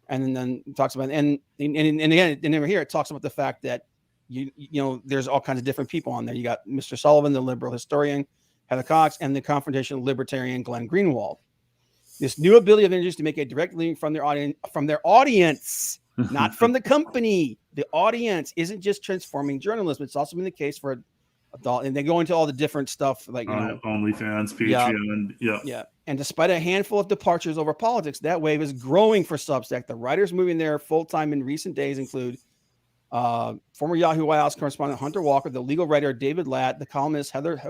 And then talks about, and again, and over here, it talks about the fact that, there's all kinds of different people on there. You got Mr. Sullivan, the liberal historian, Heather Cox, and the confrontational libertarian, Glenn Greenwald. This new ability of individuals to make a direct link from their audience, not from the company. The audience isn't just transforming journalism. It's also been the case for adult, and they go into all the different stuff like OnlyFans, Patreon, yeah. And despite a handful of departures over politics, that wave is growing for Substack. The writers moving there full time in recent days include former Yahoo White House correspondent Hunter Walker, the legal writer David Latt, the columnist Heather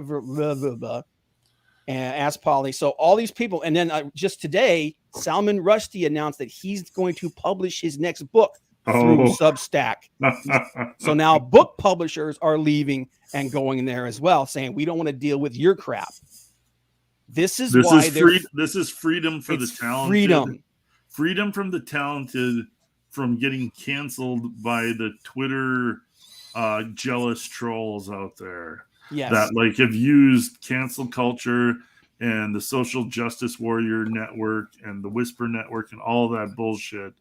and Ask Polly. So all these people, and then just today, Salman Rushdie announced that he's going to publish his next book through Substack. So now book publishers are leaving and going in there as well, saying we don't want to deal with your crap. This is freedom for the talented. Freedom from the talented from getting canceled by the Twitter jealous trolls out there. Yes. That have used cancel culture and the social justice warrior network and the Whisper network and all that bullshit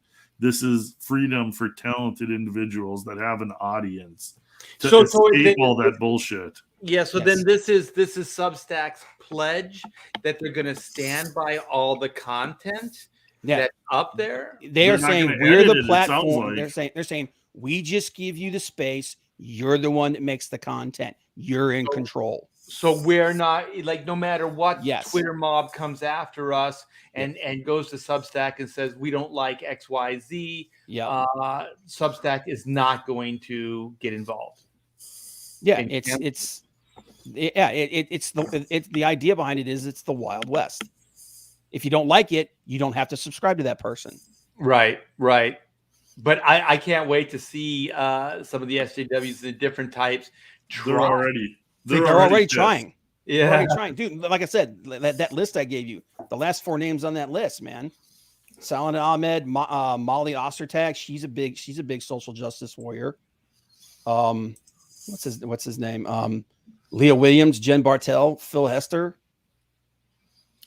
This is freedom for talented individuals that have an audience to So escape all that bullshit. Yeah, so then this is Substack's pledge that they're going to stand by all the content that's up there. They are saying we're the platform. They're saying we just give you the space. You're the one that makes the content. You're in control. So we're not like, no matter what Twitter mob comes after us and goes to Substack and says we don't like XYZ. Substack is not going to get involved. Yeah, it's the idea behind it is it's the Wild West. If you don't like it, you don't have to subscribe to that person. Right. But I can't wait to see some of the SJWs, the different types. They're already trying. Yeah, they're already trying, dude. Like I said, that list I gave you, the last 4 names on that list, man. Salan Ahmed, Molly Ostertag. She's a big social justice warrior. What's his name? Leah Williams, Jen Bartel, Phil Hester.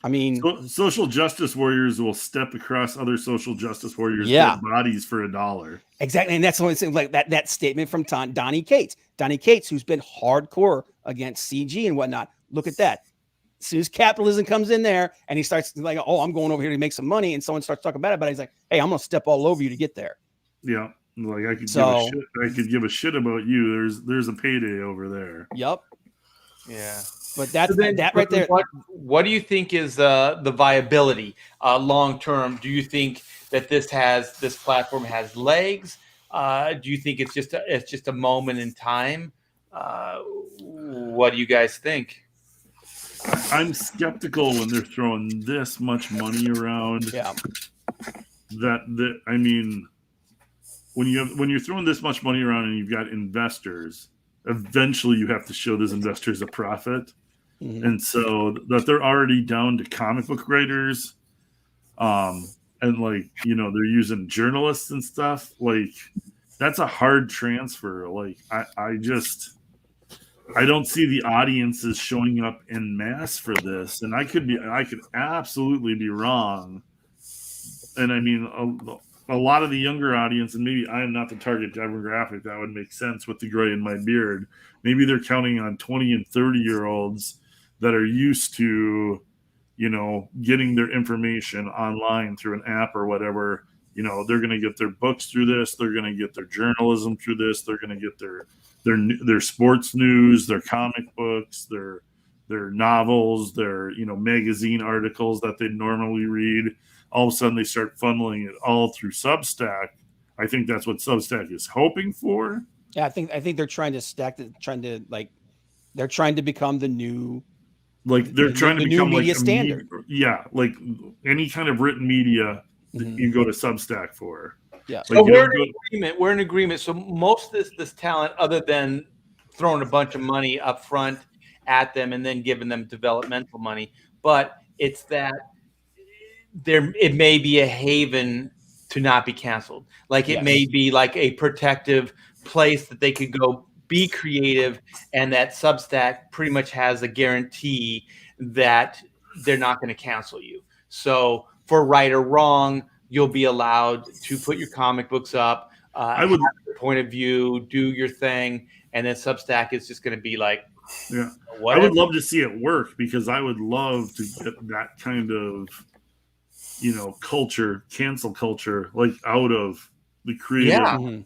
I mean, social justice warriors will step across other social justice warriors' dead bodies for $1. Exactly, and that's the only thing. Like that statement from Donnie Cates. Donnie Cates, who's been hardcore against CG and whatnot. Look at that. As soon as capitalism comes in there, and he starts like, "Oh, I'm going over here to make some money," and someone starts talking about it, but he's like, "Hey, I'm gonna step all over you to get there." Yeah, like I could give a shit about you. There's a payday over there. Yep. Yeah. But that's that right there. What do you think is the viability long term? Do you think that this platform has legs? Do you think it's just a moment in time? What do you guys think? I'm skeptical when they're throwing this much money around. Yeah. That I mean, when you're throwing this much money around and you've got investors, eventually you have to show those investors a profit. Mm-hmm. And so that they're already down to comic book writers, and like, they're using journalists and stuff. Like, that's a hard transfer. Like, I don't see the audiences showing up en masse for this, and I could absolutely be wrong. And I mean, a lot of the younger audience, and maybe I am not the target demographic, that would make sense with the gray in my beard. Maybe they're counting on 20 and 30-year-olds that are used to, getting their information online through an app or whatever. They're going to get their books through this. They're going to get their journalism through this. They're going to get their sports news, their comic books, their novels, their, magazine articles that they normally read. All of a sudden they start funneling it all through Substack. I think that's what Substack is hoping for. Yeah, I think they're trying to stack it, they're trying to become the new, like they're trying to become media like standard. Like any kind of written media that you go to Substack for. Yeah. So we're in agreement. We're in agreement. So most of this talent, other than throwing a bunch of money up front at them and then giving them developmental money, but it's that it may be a haven to not be canceled. Like it may be like a protective place that they could go be creative, and that Substack pretty much has a guarantee that they're not going to cancel you. So for right or wrong, you'll be allowed to put your comic books up, have your point of view, do your thing, and then Substack is just going to be like, whatever. I would love to see it work, because I would love to get that kind of, culture, cancel culture, like out of the creative. Yeah. Mm-hmm.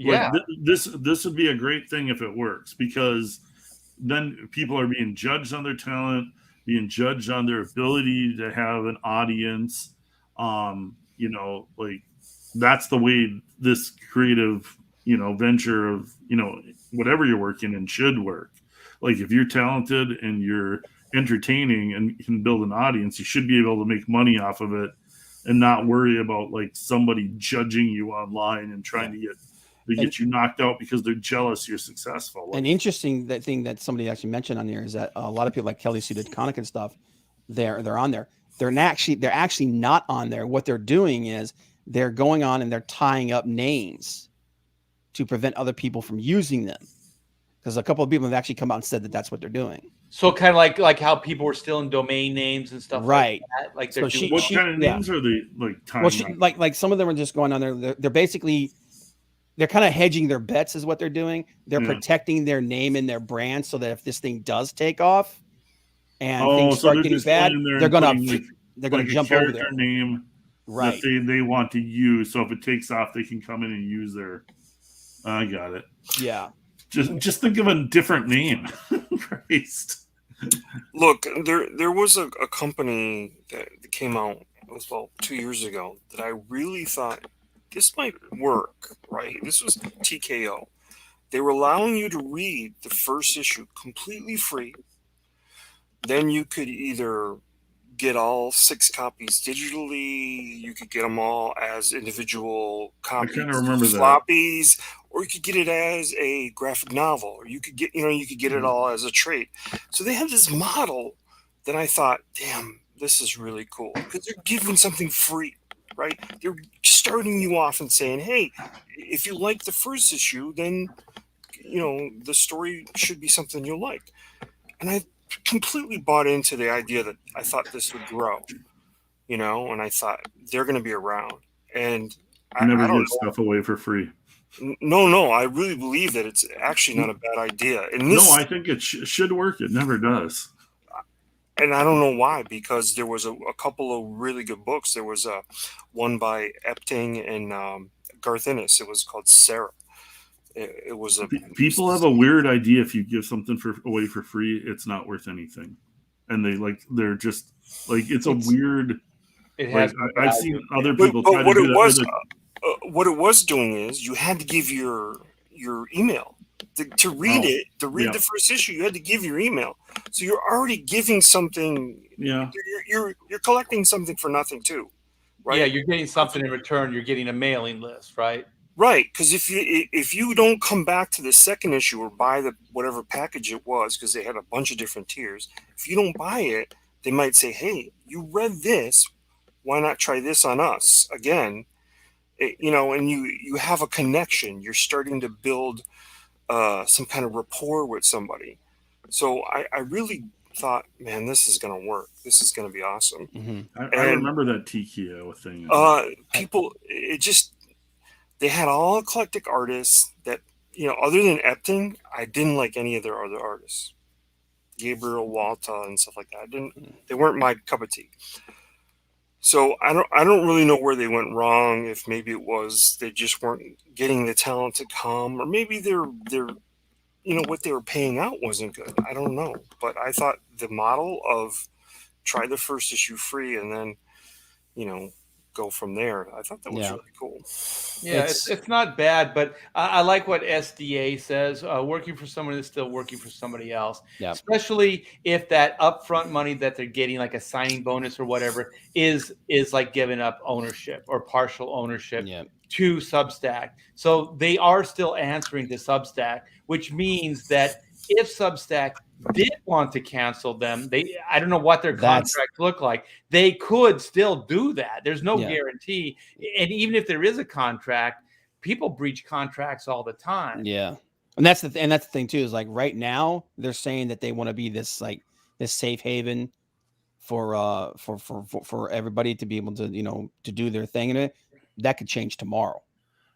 Like this would be a great thing if it works, because then people are being judged on their talent, being judged on their ability to have an audience. Like that's the way this creative, venture of, whatever you're working in should work. Like if you're talented and you're entertaining and can build an audience, you should be able to make money off of it and not worry about like somebody judging you online and trying to get you knocked out because they're jealous you're successful. An interesting thing that somebody actually mentioned on there is that a lot of people like Kelly Sue DeConnick and stuff, they're on there. They're actually not on there. What they're doing is they're going on and they're tying up names to prevent other people from using them. because a couple of people have actually come out and said that that's what they're doing. So kind of like how people were stealing domain names and stuff Right. like that. Like So they're she- doing What kind of names are they like? Time Well, like some of them are just going on there. They're basically they're kind of hedging their bets, is what they're doing. They're protecting their name and their brand, so that if this thing does take off and things start getting bad, they're gonna jump over there. Name Right. that they want to use. So if it takes off, they can come in and use their. I got it. Yeah. Just think of a different name. Christ. Look, there was a company that came out, it was about 2 years ago, that I really thought this might work, right? This was TKO. They were allowing you to read the first issue completely free. Then you could either get all 6 copies digitally, you could get them all as individual copies, I kind of remember floppies, or you could get it as a graphic novel, or you could get it all as a trade. So they had this model that I thought, damn, this is really cool, because they're giving something free, right? They're starting you off and saying, hey, if you like the first issue, then the story should be something you'll like. And I completely bought into the idea that I thought this would grow, and I thought they're going to be around. And I Never don't give stuff away for free. No, I really believe that it's actually not a bad idea. And no, I think it should work. It never does. And I don't know why, because there was a couple of really good books. There was one by Epting and Garth Ennis. It was called Sarah. It was people have a weird idea. If you give something away for free, it's not worth anything, and they're just like it's a weird. It has. I've seen other people try to do that. What it was doing is you had to give your email to read it. To read the first issue, you had to give your email. So you're already giving something. Yeah. You're collecting something for nothing too, right? Yeah, you're getting something in return. You're getting a mailing list, right? Right, because if you don't come back to the second issue or buy whatever package it was, because they had a bunch of different tiers, if you don't buy it, they might say, hey, you read this, why not try this on us again? And you have a connection. You're starting to build some kind of rapport with somebody. So I really thought, man, this is going to work. This is going to be awesome. Mm-hmm. I remember that TKO thing. People, they had all eclectic artists that, other than Epting, I didn't like any of their other artists. Gabriel Walta and stuff like that. They weren't my cup of tea. So I don't really know where they went wrong. If maybe it was they just weren't getting the talent to come, or maybe they're what they were paying out wasn't good. I don't know. But I thought the model of try the first issue free and then, go from there. I thought that was really cool. Yeah, it's not bad, but I like what SDA says. Working for someone is still working for somebody else. Yeah. Especially if that upfront money that they're getting, like a signing bonus or whatever, is like giving up ownership or partial ownership to Substack. So they are still answering to Substack, which means that if Substack did want to cancel them, I don't know what their contracts look like. They could still do that. There's no guarantee. And even if there is a contract, people breach contracts all the time. Yeah. And that's the thing too, is like right now they're saying that they want to be this safe haven for everybody to be able to, to do their thing in it. That could change tomorrow.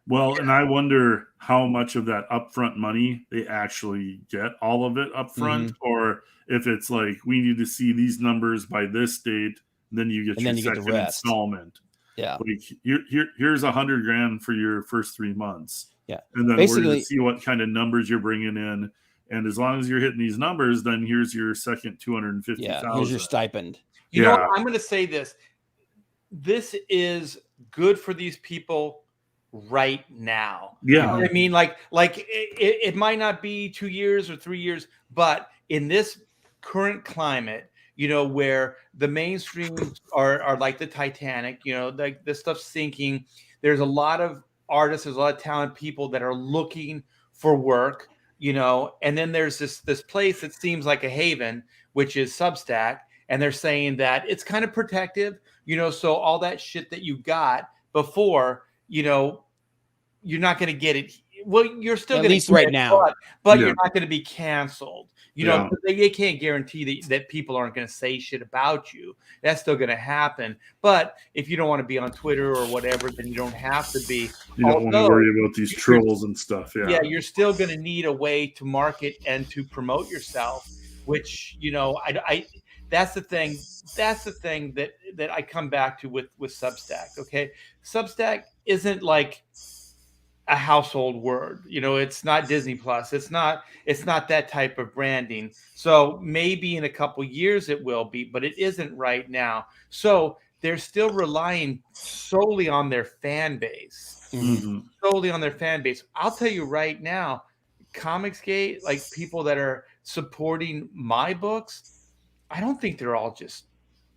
Well, and I wonder how much of that upfront money they actually get, all of it upfront, or if it's like we need to see these numbers by this date, then you get your second installment. Yeah, like here's $100,000 for your first 3 months. Yeah, and then we're going to see what kind of numbers you're bringing in, and as long as you're hitting these numbers, then here's your second $250,000. Yeah, here's your stipend. You know what? I'm going to say this. This is good for these people right now. Yeah. You know what I mean? Like it might not be 2 years or 3 years, but in this current climate, where the mainstream are like the Titanic, like this stuff's sinking. There's a lot of artists, there's a lot of talented people that are looking for work, and then there's this place that seems like a haven, which is Substack. And they're saying that it's kind of protective, so all that shit that you got before, you're not going to get it well, you're still At going least right now. but Yeah. you're not going to be canceled. You know, they can't guarantee that people aren't going to say shit about you. That's still going to happen. But if you don't want to be on Twitter or whatever, then you don't have to be. You don't want to worry about these trolls and stuff. Yeah. Yeah, you're still going to need a way to market and to promote yourself, which, you know, I that's the thing. That's the thing that I come back to with Substack. Okay. Substack isn't like a household word. You know, it's not Disney Plus. It's not that type of branding. So maybe in a couple years it will be, but it isn't right now. So they're still relying solely on their fan base. Solely on their fan base. I'll tell you right now, Comicsgate, like people that are supporting my books, I don't think they're all just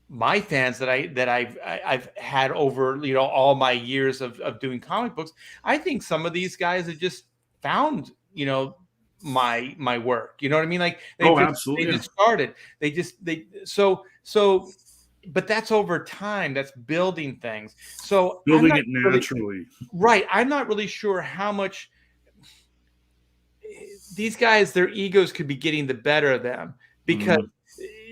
my fans that I've had over, you know, all my years of doing comic books. I think some of these guys have just found, you know, my work. You know what I mean? Like absolutely. They just started. So but that's over time. That's building things. So building it naturally. Right. I'm not really sure how much these guys, their egos could be getting the better of them, because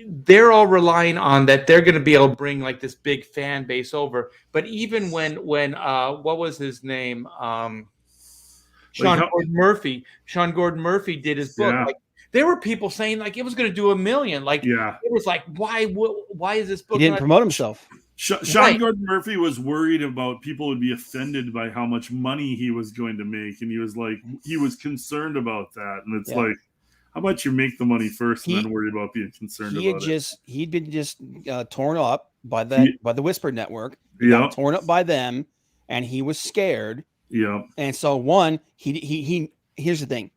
they're all relying on that they're going to be able to bring like this big fan base over. But even when what was his name? Sean Gordon Murphy did his book. Yeah. Like, there were people saying like it was going to do 1 million. Like, yeah, it was like, why is this book? He didn't promote himself. Sean Gordon Murphy was worried about people would be offended by how much money he was going to make, and he was concerned about that. And it's like, how about you make the money first and then worry about being concerned about it? He'd been torn up by the Whisper Network. Yeah, torn up by them, and he was scared. Yeah, and so he here's the thing.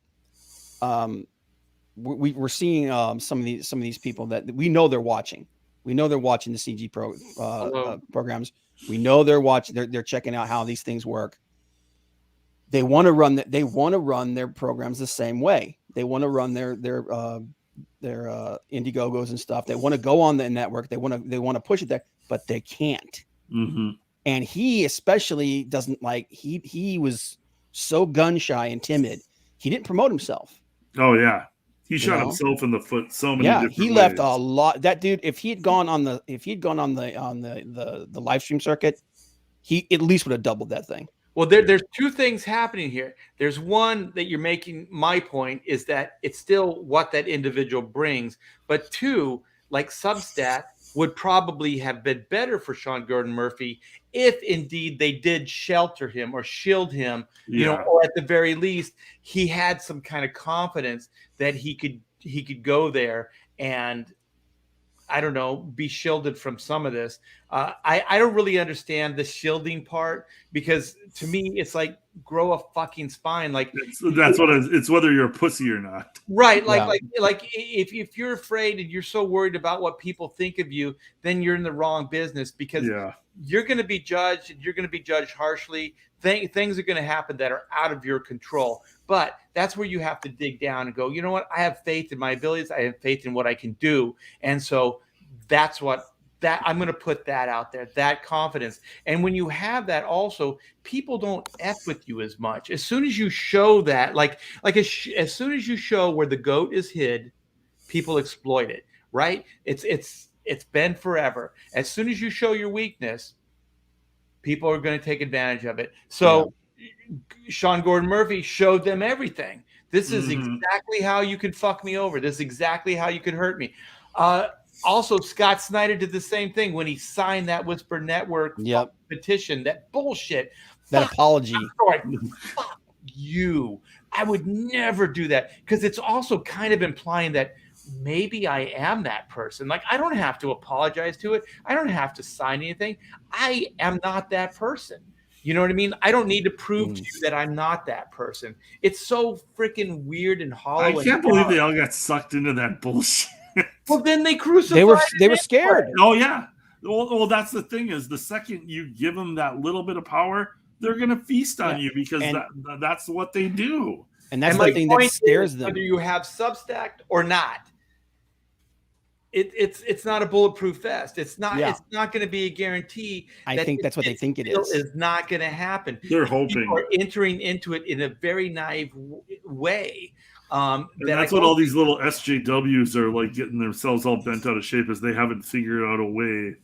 We're seeing some of these people that we know they're watching. We know they're watching the CG programs. We know they're watching. They're checking out how these things work. They want to run that. They want to run their programs the same way. They want to run their Indiegogos and stuff. They want to go on the network. They want to push it there, but they can't. Mm-hmm. And he especially doesn't like. He was so gun shy and timid. He didn't promote himself. Oh yeah, he shot himself in the foot so many. Yeah, different he ways. left a lot. That dude, if he had gone on the live stream circuit, he at least would have doubled that thing. Well, there's two things happening here. There's one that you're making. My point is that it's still what that individual brings. But two, like Substack would probably have been better for Sean Gordon Murphy if indeed they did shelter him or shield him, you know, or at the very least he had some kind of confidence that he could go there and, I don't know, be shielded from some of this. I don't really understand the shielding part, because to me it's like, grow a fucking spine. Like that's what it's whether you're a pussy or not. Right. Like if you're afraid and you're so worried about what people think of you, then you're in the wrong business, because you're going to be judged, and you're going to be judged harshly. Things are going to happen that are out of your control. But that's where you have to dig down and go, you know what? I have faith in my abilities. I have faith in what I can do. And so that's I'm going to put that out there, that confidence. And when you have that, also, people don't F with you as much. As soon as you show that, as soon as you show where the goat is hid, people exploit it, right? It's been forever. As soon as you show your weakness, people are going to take advantage of it. So Sean Gordon Murphy showed them everything. This is exactly how you could fuck me over. This is exactly how you could hurt me. Also, Scott Snyder did the same thing when he signed that Whisper Network petition. That bullshit. That apology. Fuck you. I would never do that, because it's also kind of implying that maybe I am that person. Like, I don't have to apologize to it. I don't have to sign anything. I am not that person. You know what I mean? I don't need to prove to you that I'm not that person. It's so freaking weird and hollow. I can't believe they all got sucked into that bullshit. Well, then they crucified. They were scared. Oh yeah. Well, that's the thing, is the second you give them that little bit of power, they're gonna feast on you, because that's what they do. And that's the thing that scares them. Whether you have Substack or not, it's not a bulletproof vest. It's not Yeah. it's not going to be a guarantee. I think that's what they think it is. Is not going to happen. They're hoping. People are entering into it in a very naive way. And that's what all these little SJWs are like, getting themselves all bent out of shape, as they haven't figured out a way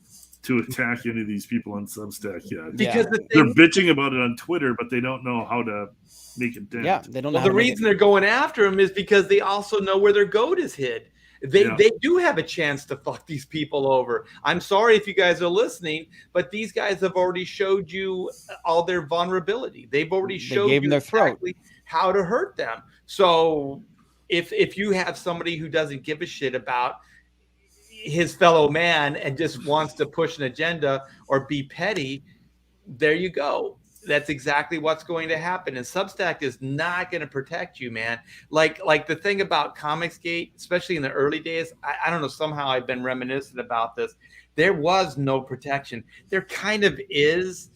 to attack any of these people on Substack yet. Because they're bitching about it on Twitter, but they don't know how to make it dent. Yeah, they don't know. Well, the reason they're going after him is because they also know where their goat is hid. They do have a chance to fuck these people over. I'm sorry if you guys are listening, but these guys have already showed you all their vulnerability. They've already showed you their exactly how to hurt them. So if you have somebody who doesn't give a shit about his fellow man and just wants to push an agenda or be petty, there you go. That's exactly what's going to happen. And Substack is not going to protect you, man. Like the thing about Comicsgate, especially in the early days, I don't know, somehow I've been reminiscent about this. There was no protection. There kind of is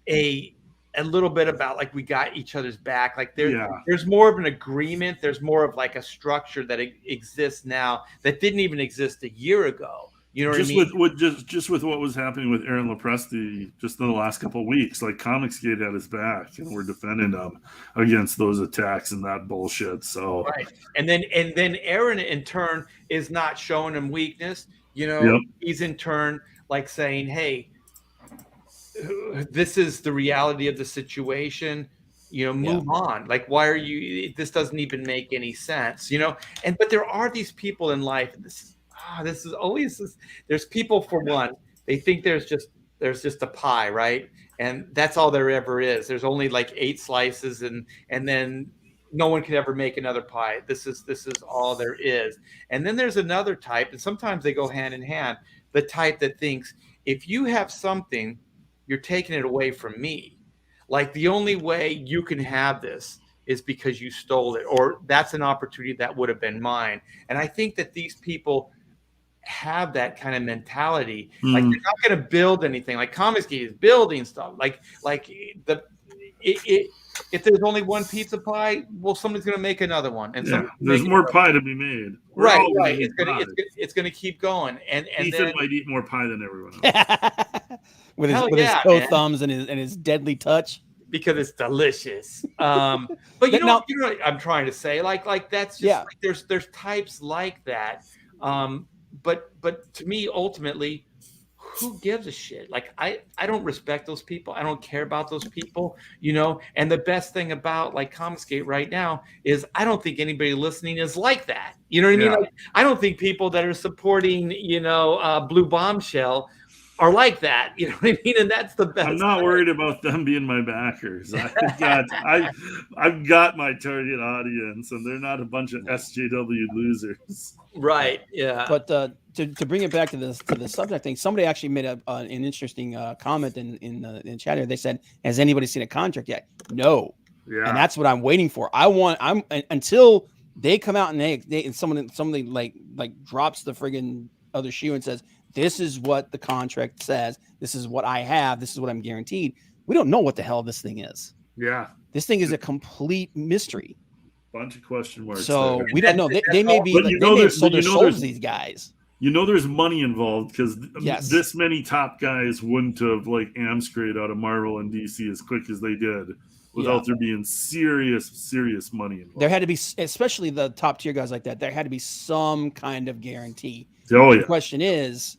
a little bit about like we got each other's back. Like there's more of an agreement. There's more of like a structure that exists now that didn't even exist a year ago. You know what I mean? Just with what was happening with Aaron Lopresti just in the last couple of weeks, like Comicsgate had his back, and we're defending him against those attacks and that bullshit. So right, and then Aaron in turn is not showing him weakness. You know, he's in turn like saying, "Hey, this is the reality of the situation. You know, move on. Like, why are you? This doesn't even make any sense. You know." But there are these people in life. This is always this. There's people, for one, they think there's just a pie, right? And that's all there ever is. There's only like 8 slices, and then no one can ever make another pie. This is all there is. And then there's another type, and sometimes they go hand in hand. The type that thinks if you have something, you're taking it away from me. Like the only way you can have this is because you stole it, or that's an opportunity that would have been mine. And I think that these people have that kind of mentality. Like they're not going to build anything. Like Comicsgate is building stuff. If there's only one pizza pie, well, somebody's going to make another one, and there's more pie to be made. Right. It's going to keep going, and Ethan then might eat more pie than everyone else with his toe thumbs and his deadly touch, because it's delicious. But you know what I'm trying to say, like that's just like there's types like that. But to me, ultimately, who gives a shit? Like I don't respect those people. I don't care about those people, you know. And the best thing about like Comicsgate right now is I don't think anybody listening is like that. You know what I mean? Like I don't think people that are supporting, Blue Bombshell are like that. You know what I mean? And that's the best. I'm not worried about them being my backers. I've got my target audience, and they're not a bunch of SJW losers. Right. Yeah. But to bring it back to the subject thing, somebody actually made an interesting comment in chat here. They said, "Has anybody seen a contract yet?" No. Yeah. And that's what I'm waiting for. I'm until they come out and somebody like drops the friggin' other shoe and says, "This is what the contract says. This is what I have. This is what I'm guaranteed." We don't know what the hell this thing is. Yeah. This thing is a complete mystery. Bunch of question marks. So there. We don't know. They may be. They may have sold their souls, these guys. You know, there's money involved, because this many top guys wouldn't have like amscrayed out of Marvel and DC as quick as they did without there being serious money involved. There had to be, especially the top tier guys like that. There had to be some kind of guarantee. The question is,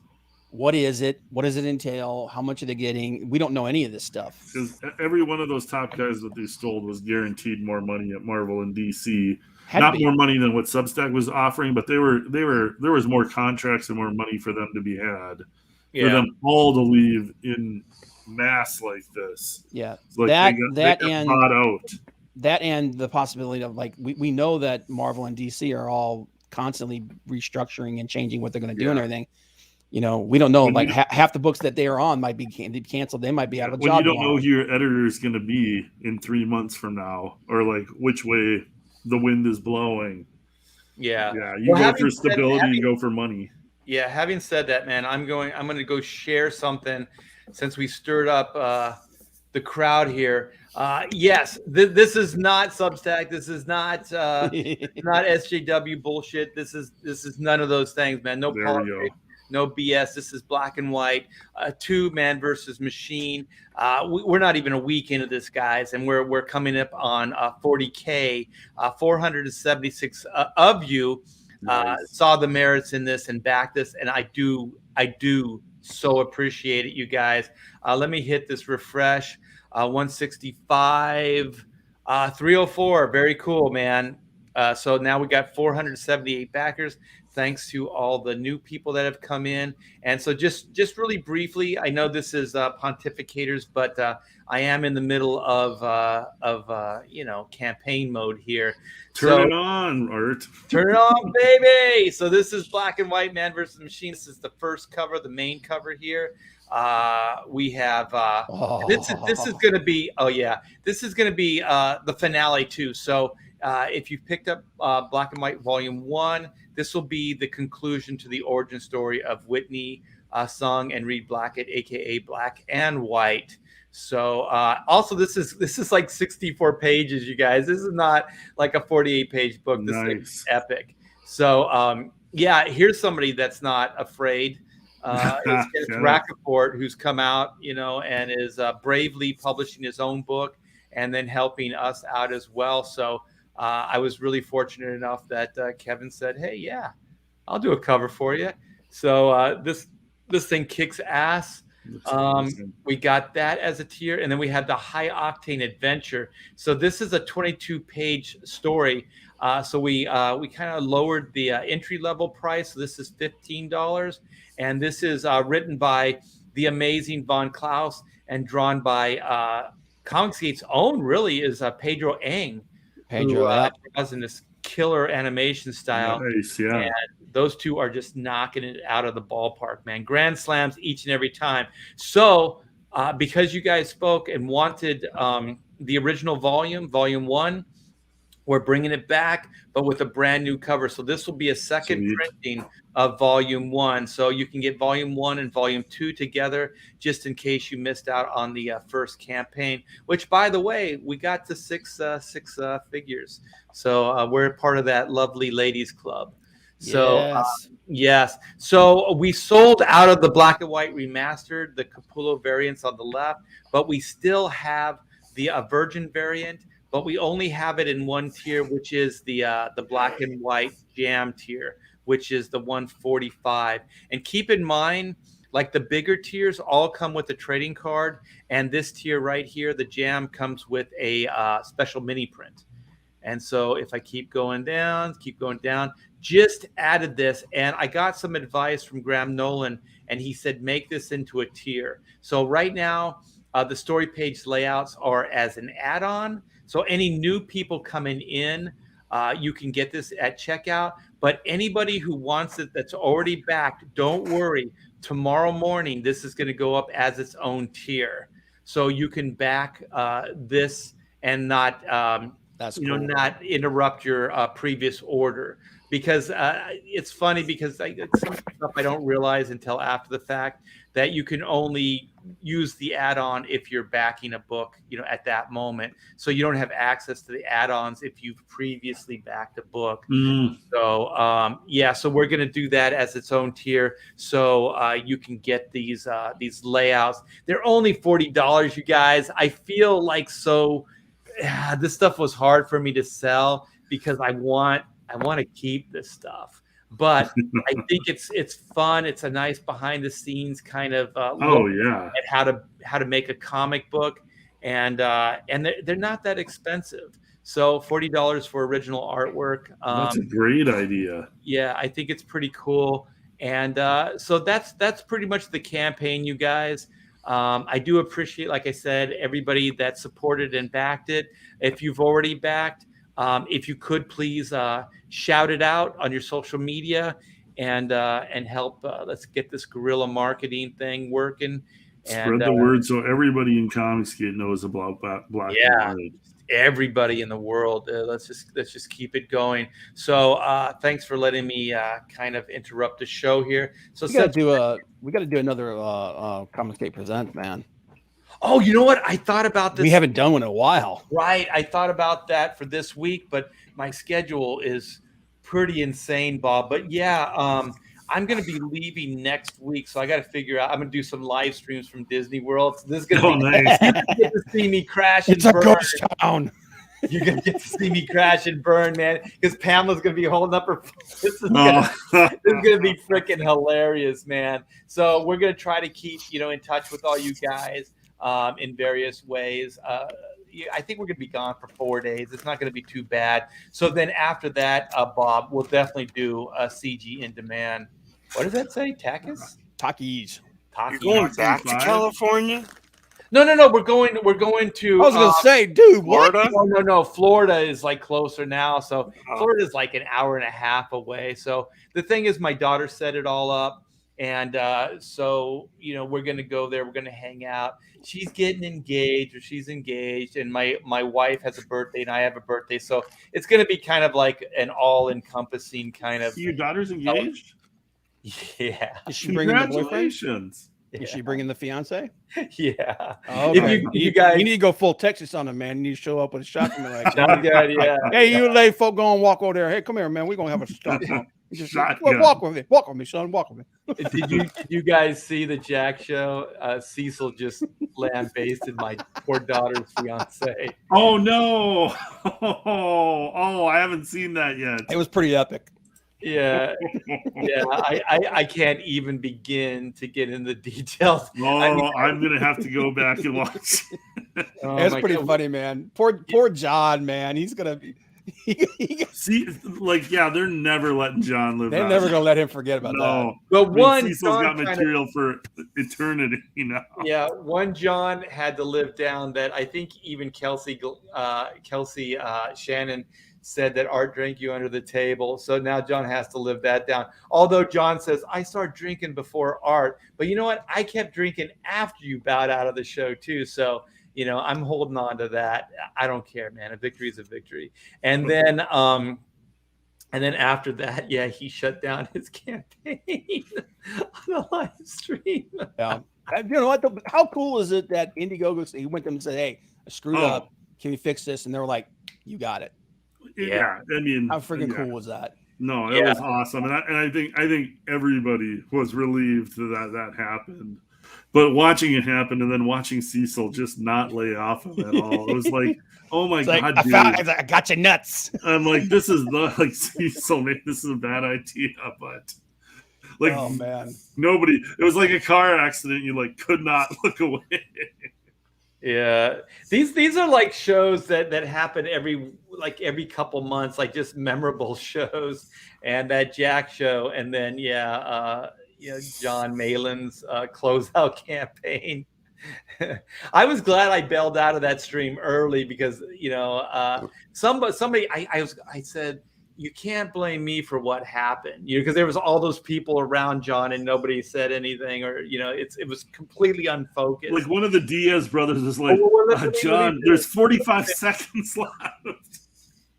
what is it? What does it entail? How much are they getting? We don't know any of this stuff. Because every one of those top guys that they stole was guaranteed more money at Marvel and DC. Not more money than what Substack was offering, but there was more contracts and more money for them to be had. For them all to leave in mass like this. Yeah. Like they got bought out. That and the possibility of like we know that Marvel and DC are all constantly restructuring and changing what they're going to do and everything. You know, we don't know. Like half the books that they are on might be canceled. They might be out of a job. You don't know who your editor is going to be in 3 months from now, or like which way the wind is blowing. Yeah. You go for stability. You go for money. Yeah. Having said that, man, I'm going to go share something, since we stirred up the crowd here. Yes, this is not Substack. This is not not SJW bullshit. This is none of those things, man. No There we politics, go. no BS. This is black and white. Two man versus machine. We're not even a week into this, guys, and we're coming up on 40K. 476 of you saw the merits in this and backed this, and I do so appreciate it, you guys. Let me hit this refresh. 165, 304. Very cool, man. So now we got 478 backers. Thanks to all the new people that have come in. And so just really briefly, I know this is Pontificators, but I am in the middle of campaign mode here. Turn it on, Art. Turn it on, baby. So this is Black and White Man versus Machine. This is the first cover, the main cover here. We have this is going to be this is going to be the finale too. So if you've picked up Black and White Volume 1, this will be the conclusion to the origin story of Whitney Sung and Reed Blackett, aka Black and White. So also this is like 64 pages, you guys. This is not like a 48-page book. This is epic. So here's somebody that's not afraid. It's Racaport, who's come out, and is bravely publishing his own book and then helping us out as well. So I was really fortunate enough that Kevin said, "Hey, yeah, I'll do a cover for you." So this thing kicks ass. We got that as a tier, and then we had the High Octane Adventure. So this is a 22-page story. So we kind of lowered the entry level price. So this is $15, and this is written by the amazing Von Klaus and drawn by Comicsgate's own, really, is Pedro Ang. Pedro draws in this killer animation style. Nice, yeah. And those two are just knocking it out of the ballpark, man. Grand slams each and every time. So because you guys spoke and wanted the original volume 1, we're bringing it back, but with a brand new cover. So this will be a second printing of Volume 1. So you can get Volume 1 and Volume 2 together, just in case you missed out on the first campaign, which, by the way, we got to six figures. So we're part of that lovely ladies club. So yes. So we sold out of the black and white remastered, the Capullo variants on the left, but we still have the Virgin variant. But we only have it in one tier, which is the black and white jam tier, which is the 145. And keep in mind, like the bigger tiers all come with a trading card, and this tier right here, the jam, comes with a special mini print. And so if I keep going down, just added this, and I got some advice from Graham Nolan, and he said make this into a tier. So right now, the story page layouts are as an add-on. So any new people coming in, you can get this at checkout. But anybody who wants it that's already backed, don't worry. Tomorrow morning, this is going to go up as its own tier. So you can back this and not, not interrupt your previous order. Because it's funny because it's some stuff I don't realize until after the fact that you can only use the add-on if you're backing a book, at that moment. So you don't have access to the add-ons if you've previously backed a book. So so we're going to do that as its own tier. So you can get these layouts. They're only $40, you guys. I feel like this stuff was hard for me to sell because I want to keep this stuff, but I think it's fun. It's a nice behind the scenes kind of look at how to make a comic book, and they're not that expensive. So $40 for original artwork. That's a great idea. Yeah, I think it's pretty cool. And so that's pretty much the campaign, you guys. I do appreciate, like I said, everybody that supported and backed it. If you've already backed, if you could please shout it out on your social media and help. Let's get this guerrilla marketing thing working. Spread the word so everybody in Comicsgate knows about Black and White. Everybody in the world. Let's just keep it going. So thanks for letting me kind of interrupt the show here. So we got to do another Comicsgate Present, man. Oh, you know what? I thought about this. We haven't done one in a while. Right. I thought about that for this week, but my schedule is pretty insane, Bob. But yeah, I'm going to be leaving next week, so I got to figure out. I'm going to do some live streams from Disney World. So this is going to be nice. you're gonna get to see me crash. It's and a burn. ghost town. You're going to get to see me crash and burn, man, because Pamela's going to be holding up her. This is going to be freaking hilarious, man. So we're going to try to keep, in touch with all you guys in various ways. I think we're going to be gone for 4 days. It's not going to be too bad. So then after that, Bob, we'll definitely do a CG in demand. What does that say? Takis? Takis. You're going back to California? No. We're going to. I was gonna say, dude, Florida? What? No. Florida is like closer now. So Florida is like an hour and a half away. So the thing is, my daughter set it all up, and so we're gonna go there. We're gonna hang out. She's getting engaged, or she's engaged, and my wife has a birthday, and I have a birthday. So it's gonna be kind of like an all-encompassing kind of. Your daughter's engaged? Yeah. Is she bringing the boyfriend? Congratulations. Is she bringing the fiance? Yeah. Oh, If you guys, you need to go full Texas on them, man. You need to show up with a shotgun. Like, not good, yeah. hey, you lady folk, go and walk over there. Hey, come here, man. We're gonna have a stop. Just walk with me. Walk with me, son. Walk with me. Did you guys see the Jack show? Cecil just lambasted my poor daughter's fiance. Oh no! Oh, I haven't seen that yet. It was pretty epic. Yeah. I can't even begin to get into the details. I'm gonna have to go back and watch. It's pretty funny, man. Poor John, man. He's gonna be. See, they're never letting John live. They're never gonna let him forget about that. But Cecil's got material for eternity, Yeah, one John had to live down that. I think even Kelsey Shannon said that Art drank you under the table. So now John has to live that down. Although John says, I started drinking before Art. But you know what? I kept drinking after you bowed out of the show too. So, I'm holding on to that. I don't care, man. A victory is a victory. And then after that, yeah, he shut down his campaign on a live stream. Yeah. You know what? How cool is it that Indiegogo, he went to them and said, hey, I screwed up. Can we fix this? And they were like, you got it. Yeah. I mean, how freaking cool was that? No, it was awesome. And I think everybody was relieved that happened. But watching it happen and then watching Cecil just not lay off him at all, it was like, oh my God, dude. I got you nuts. I'm like, this is Cecil, maybe this is a bad idea, but oh man, nobody. It was like a car accident. You could not look away. Yeah, these are like shows that happen every couple months, like just memorable shows, and that Jack show, and then John Malin's closeout campaign. I was glad I bailed out of that stream early because somebody I said, you can't blame me for what happened, because there was all those people around John and nobody said anything, or it was completely unfocused. Like one of the Diaz brothers is like, John, there's 45 seconds left.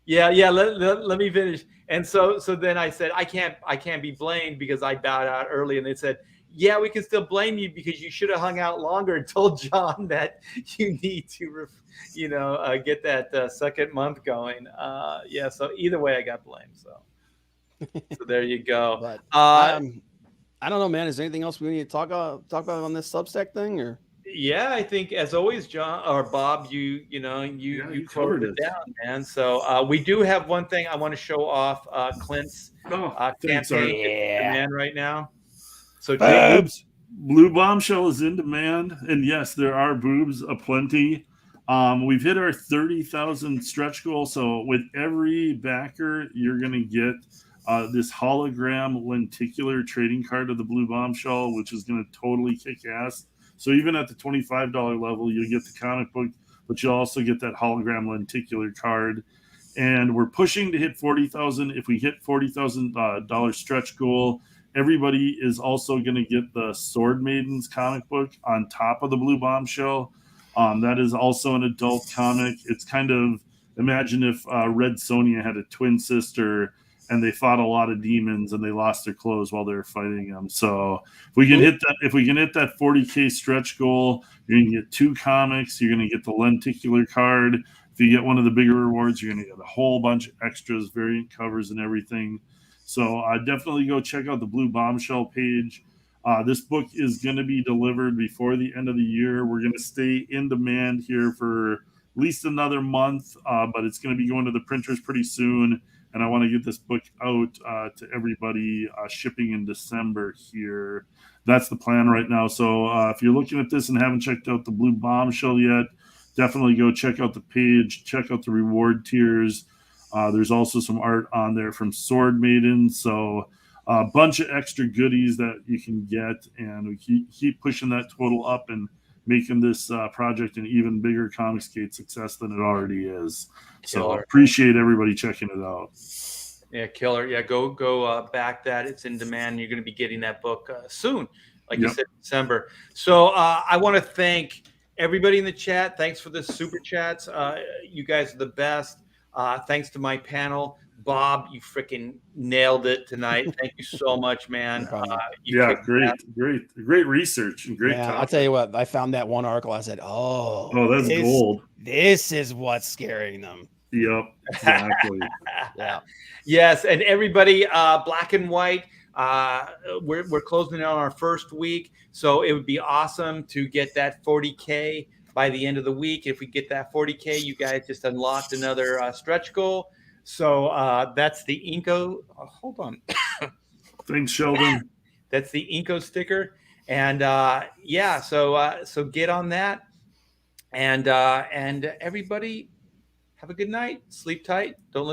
Yeah. Let me finish. And so then I said, I can't be blamed because I bowed out early, and they said, yeah, we can still blame you because you should have hung out longer and told John that you need to, get that second month going. So either way, I got blamed. So there you go. But, I don't know, man. Is there anything else we need to talk about on this Substack thing, or? Yeah, I think as always, John or Bob, you covered it down, man. So we do have one thing I want to show off. Clint's campaign demand right now. So boobs. Blue Bombshell is in demand, and yes, there are boobs aplenty. We've hit our 30,000 stretch goal. So with every backer, you're going to get this hologram lenticular trading card of the Blue Bombshell, which is going to totally kick ass. So even at the $25 level, you'll get the comic book, but you'll also get that hologram lenticular card. And we're pushing to hit 40,000. If we hit $40,000 stretch goal, everybody is also going to get the Sword Maidens comic book on top of the Blue Bombshell. That is also an adult comic. It's kind of, imagine if Red Sonja had a twin sister, and they fought a lot of demons and they lost their clothes while they were fighting them. So if we can hit that 40K stretch goal, you're gonna get 2 comics, you're gonna get the lenticular card. If you get one of the bigger rewards, you're gonna get a whole bunch of extras, variant covers and everything. So definitely go check out the Blue Bombshell page. This book is going to be delivered before the end of the year. We're going to stay in demand here for at least another month, but it's going to be going to the printers pretty soon. And I want to get this book out to everybody, shipping in December here. That's the plan right now. So if you're looking at this and haven't checked out the Blue Bombshell yet, definitely go check out the page, check out the reward tiers. There's also some art on there from Sword Maiden. So a bunch of extra goodies that you can get. And we keep pushing that total up and making this project an even bigger Comicsgate success than it already is. So appreciate everybody checking it out. Yeah, killer. Yeah, go back that. It's in demand. You're going to be getting that book soon, like you said, December. So I want to thank everybody in the chat. Thanks for the super chats. You guys are the best. Thanks to my panel. Bob, you freaking nailed it tonight. Thank you so much, man. Great research and great. I'll tell you what, I found that one article. I said, that's gold. This is what's scaring them. Yep, exactly. Yeah. Yes, and everybody, Black and White. We're closing in on our first week, so it would be awesome to get that 40K by the end of the week. If we get that 40K, you guys just unlocked another stretch goal. So that's the Inco. Hold on. Thanks, Sheldon. That's the Inco sticker, and so get on that, and everybody have a good night. Sleep tight. Don't let